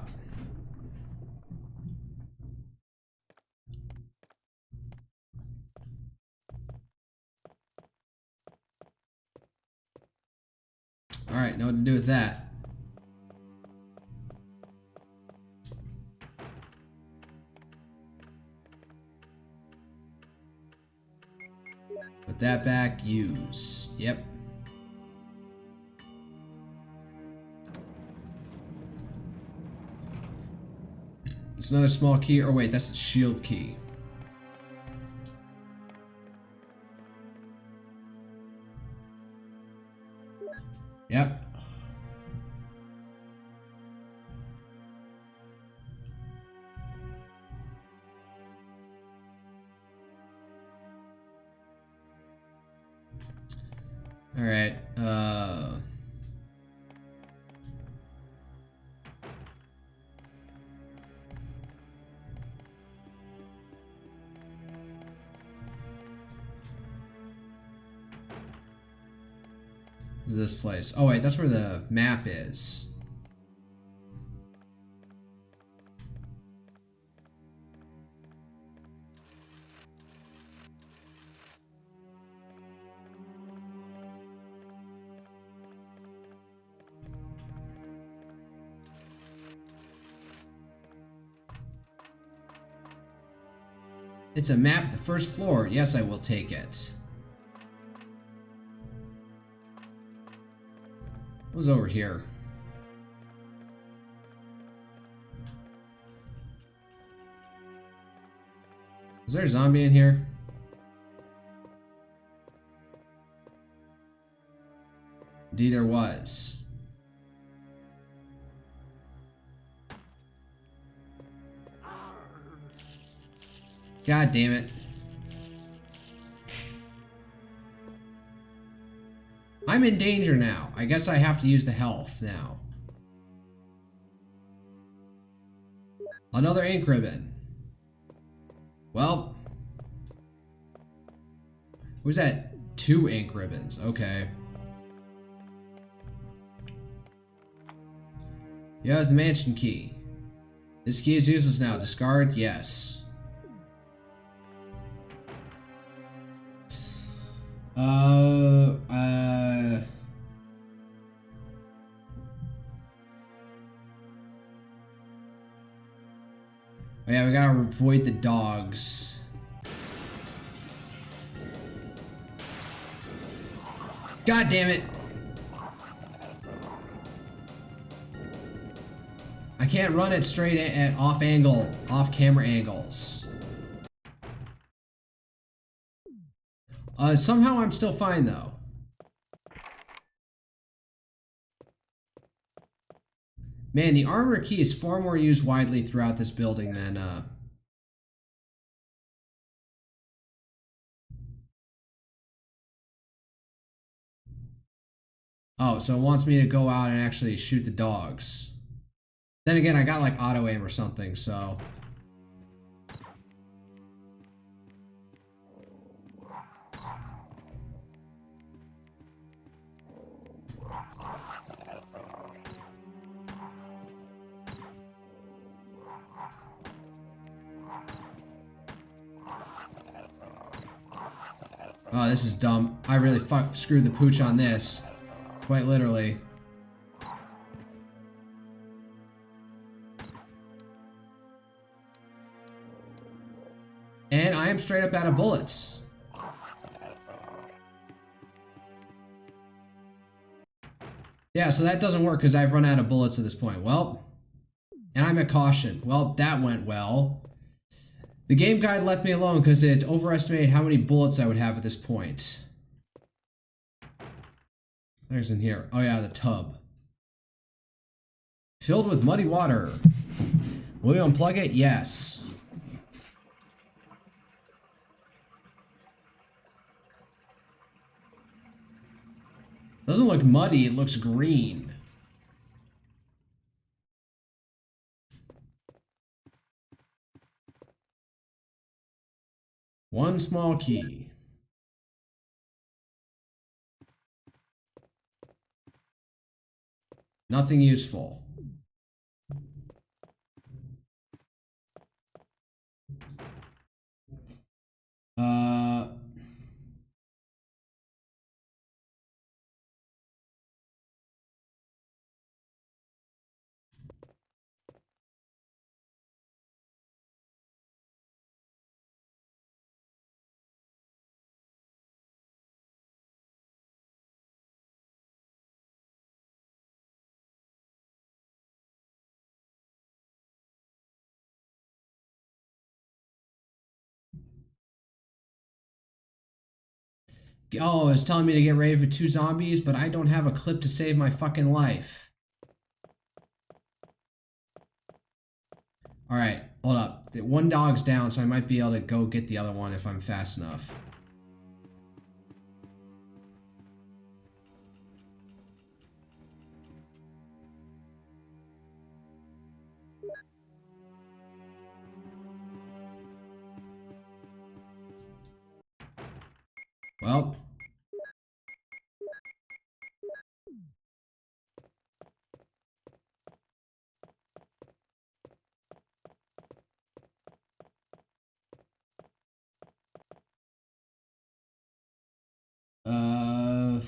Alright, know what to do with that. Put that back, use. Yep. It's another small key, or wait, that's the shield key. Yep. All right. Is this place? Oh wait, that's where the map is. It's a map of the first floor. Yes, I will take it. What was over here? Is there a zombie in here? Indeed there was. God damn it. I'm in danger now. I guess I have to use the health now. Another ink ribbon. Well. Who's that? 2 ink ribbons. Okay. Yeah, it's the mansion key. This key is useless now. Discard? Yes. Oh yeah, we gotta avoid the dogs. God damn it! I can't run it straight at off camera angles. Somehow I'm still fine though. Man, the armor key is far more used widely throughout this building than, Oh, so it wants me to go out and actually shoot the dogs. Then again, I got like auto aim or something, so... Oh, this is dumb. I really screwed the pooch on this. Quite literally. And I am straight up out of bullets. Yeah, so that doesn't work because I've run out of bullets at this point. Well, and I'm at caution. Well, that went well. The game guide left me alone because it overestimated how many bullets I would have at this point. There's in here. Oh yeah, the tub. Filled with muddy water. Will you unplug it? Yes. look muddy, it looks green. One small key. Nothing useful. Uh... Oh, it's telling me to get ready for 2 zombies, but I don't have a clip to save my fucking life. Alright, hold up. One dog's down, so I might be able to go get the other one if I'm fast enough. Well. Uh...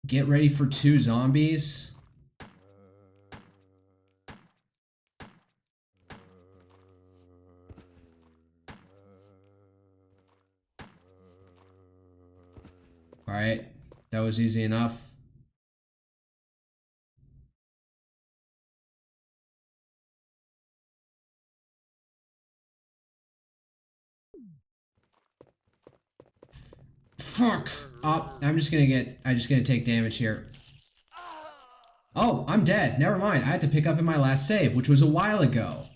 Get ready for 2 zombies? Alright, that was easy enough. Fuck! Oh, I'm just gonna take damage here. Oh, I'm dead. Never mind. I had to pick up in my last save, which was a while ago.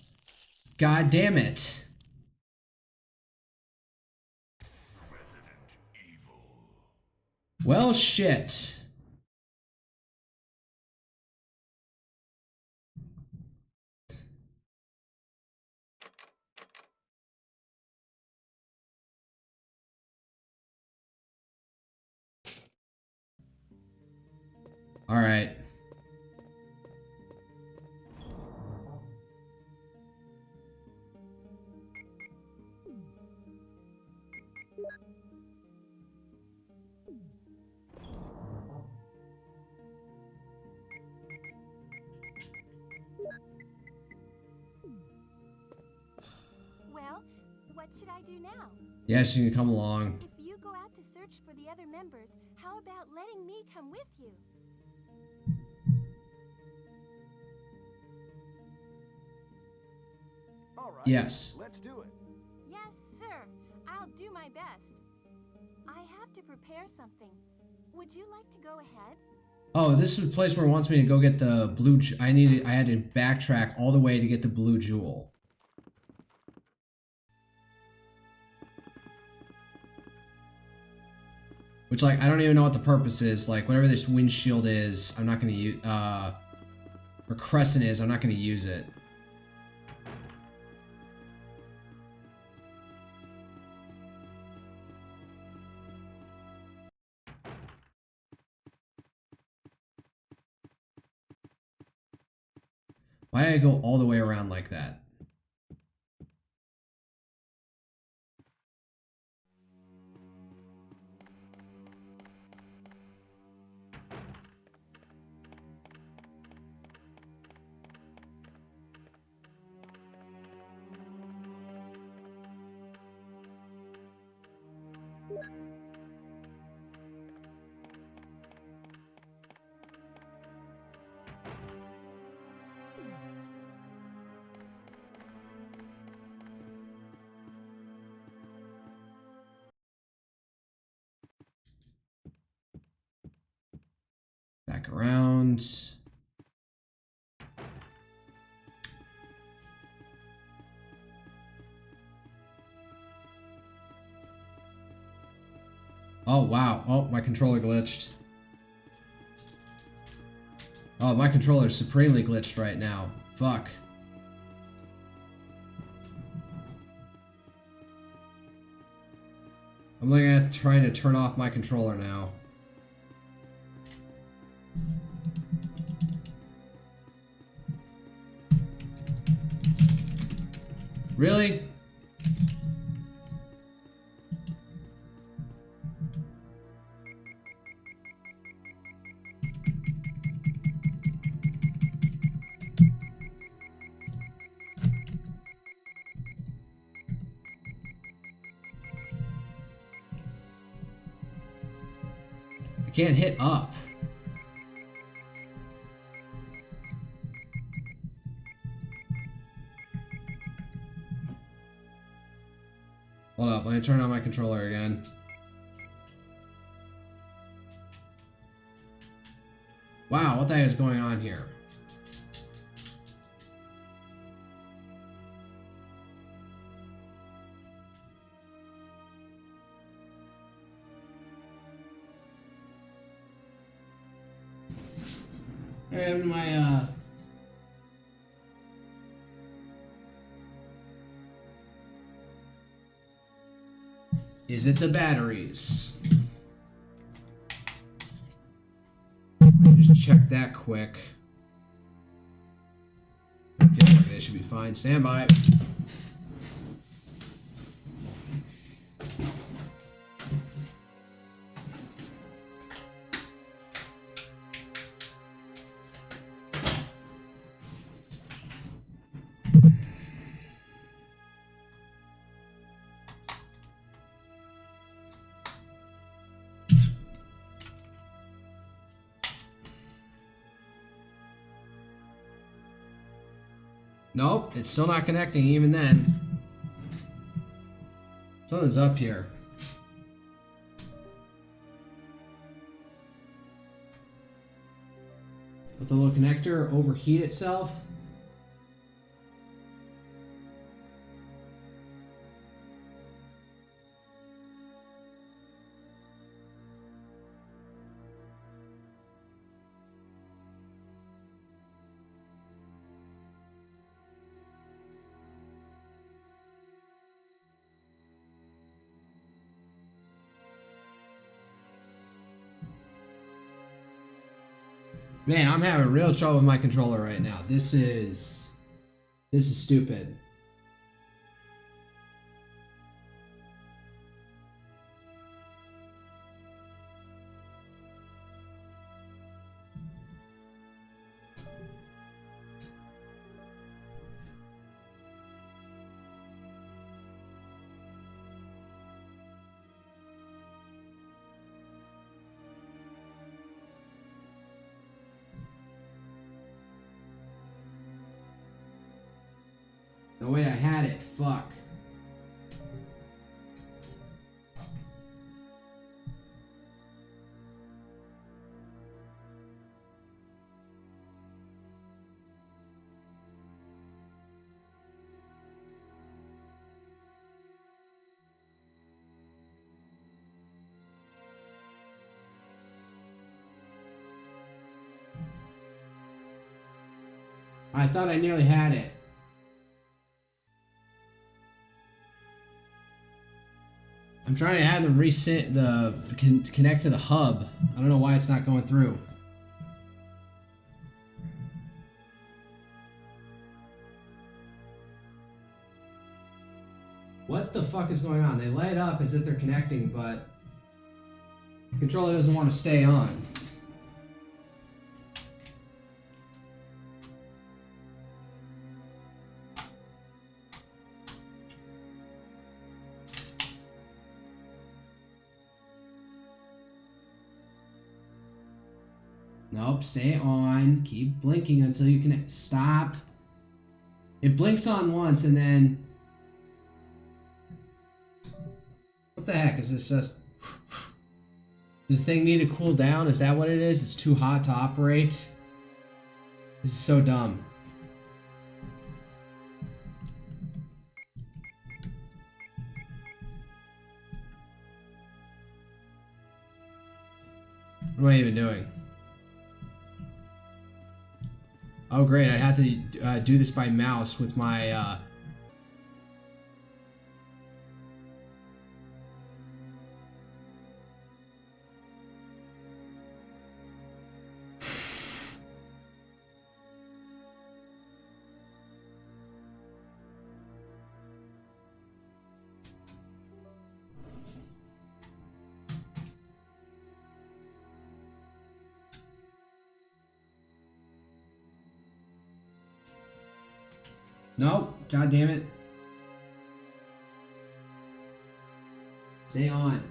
God damn it. Well, shit. All right. Well, what should I do now? Yes, you can come along. If you go out to search for the other members, how about letting me come with you? All right. Yes. Let's do it. Yes, sir. I'll do my best. I have to prepare something. Would you like to go ahead? Oh, this is the place where it wants me to go get the blue. I had to backtrack all the way to get the blue jewel. Which, like, I don't even know what the purpose is. Like, whatever this windshield is, I'm not gonna use. Or crescent is, I'm not gonna use it. Why did I go all the way around like that? back around. Oh, wow. Oh, my controller glitched. Oh, my controller's supremely glitched right now. Fuck. I'm looking at trying to turn off my controller now. Really? I can't hit up. Hold up, let me turn on my controller again. Wow, what the heck is going on here? And my is it the batteries? Let me just check that quick. Feels like they should be fine. Stand by. Nope, it's still not connecting even then. Something's up here. Let the little connector overheat itself. Man, I'm having real trouble with my controller right now. This is stupid. No way, I had it. Fuck. I thought I nearly had it. I'm trying to have them reset connect to the hub. I don't know why it's not going through. What the fuck is going on? They light up as if they're connecting, but the controller doesn't want to stay on. Nope, stay on. Keep blinking until you connect. Stop. It blinks on once and then... What the heck? Is this just... Does this thing need to cool down? Is that what it is? It's too hot to operate? This is so dumb. What am I even doing? Oh great, I have to do this by mouse with my No, god damn it. Stay on.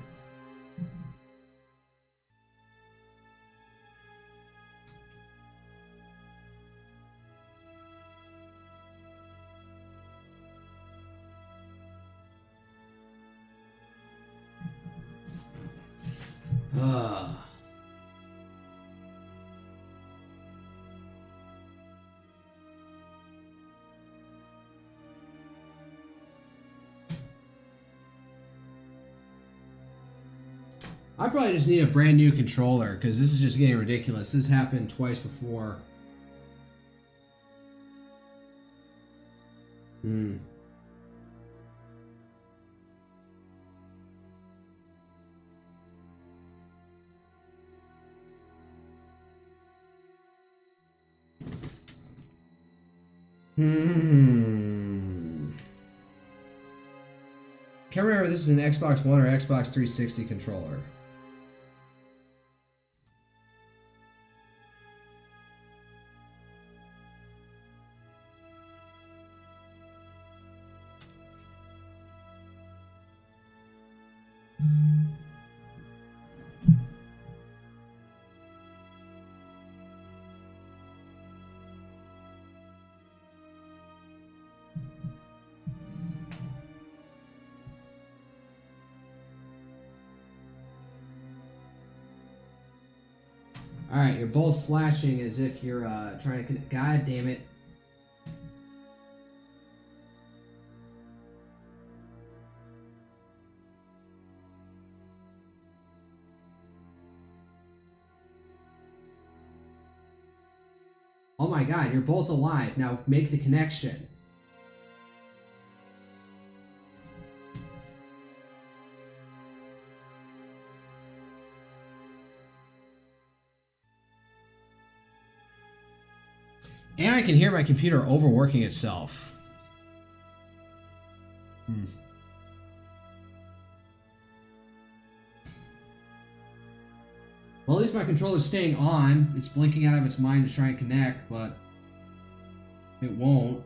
I probably just need a brand new controller because this is just getting ridiculous. This happened twice before. Can't remember if this is an Xbox One or Xbox 360 controller. Alright, you're both flashing as if you're trying to... God damn it. Oh my god, you're both alive. Now make the connection. And I can hear my computer overworking itself. Well, at least my controller's staying on. It's blinking out of its mind to try and connect, but it won't.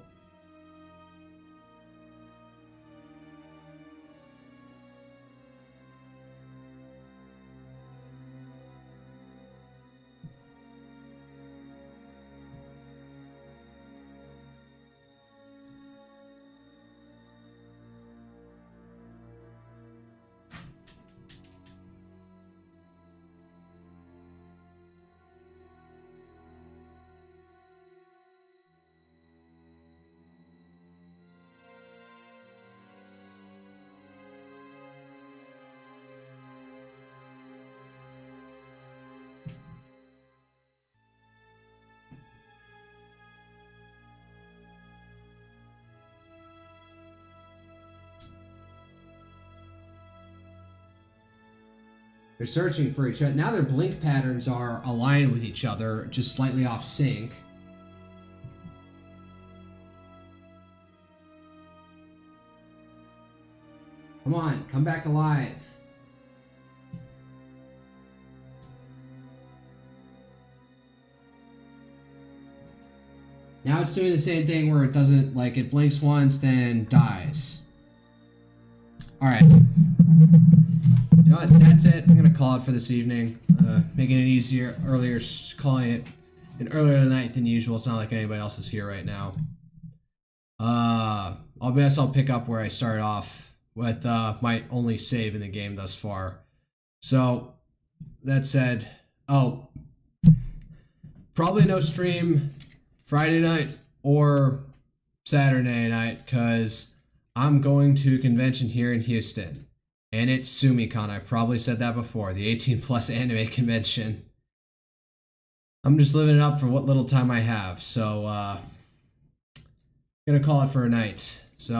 They're searching for each other. Now their blink patterns are aligned with each other, just slightly off sync. Come on, come back alive. Now it's doing the same thing where it doesn't, like, it blinks once, then dies. Alright. You know what? That's it. I'm gonna call it for this evening. Making it easier, calling it an earlier night than usual. It's not like anybody else is here right now. I'll guess I'll pick up where I started off with my only save in the game thus far. So, that said, oh, probably no stream Friday night or Saturday night because I'm going to a convention here in Houston. And it's SumiCon. I've probably said that before. The 18 plus anime convention. I'm just living it up for what little time I have. So, gonna call it for a night. So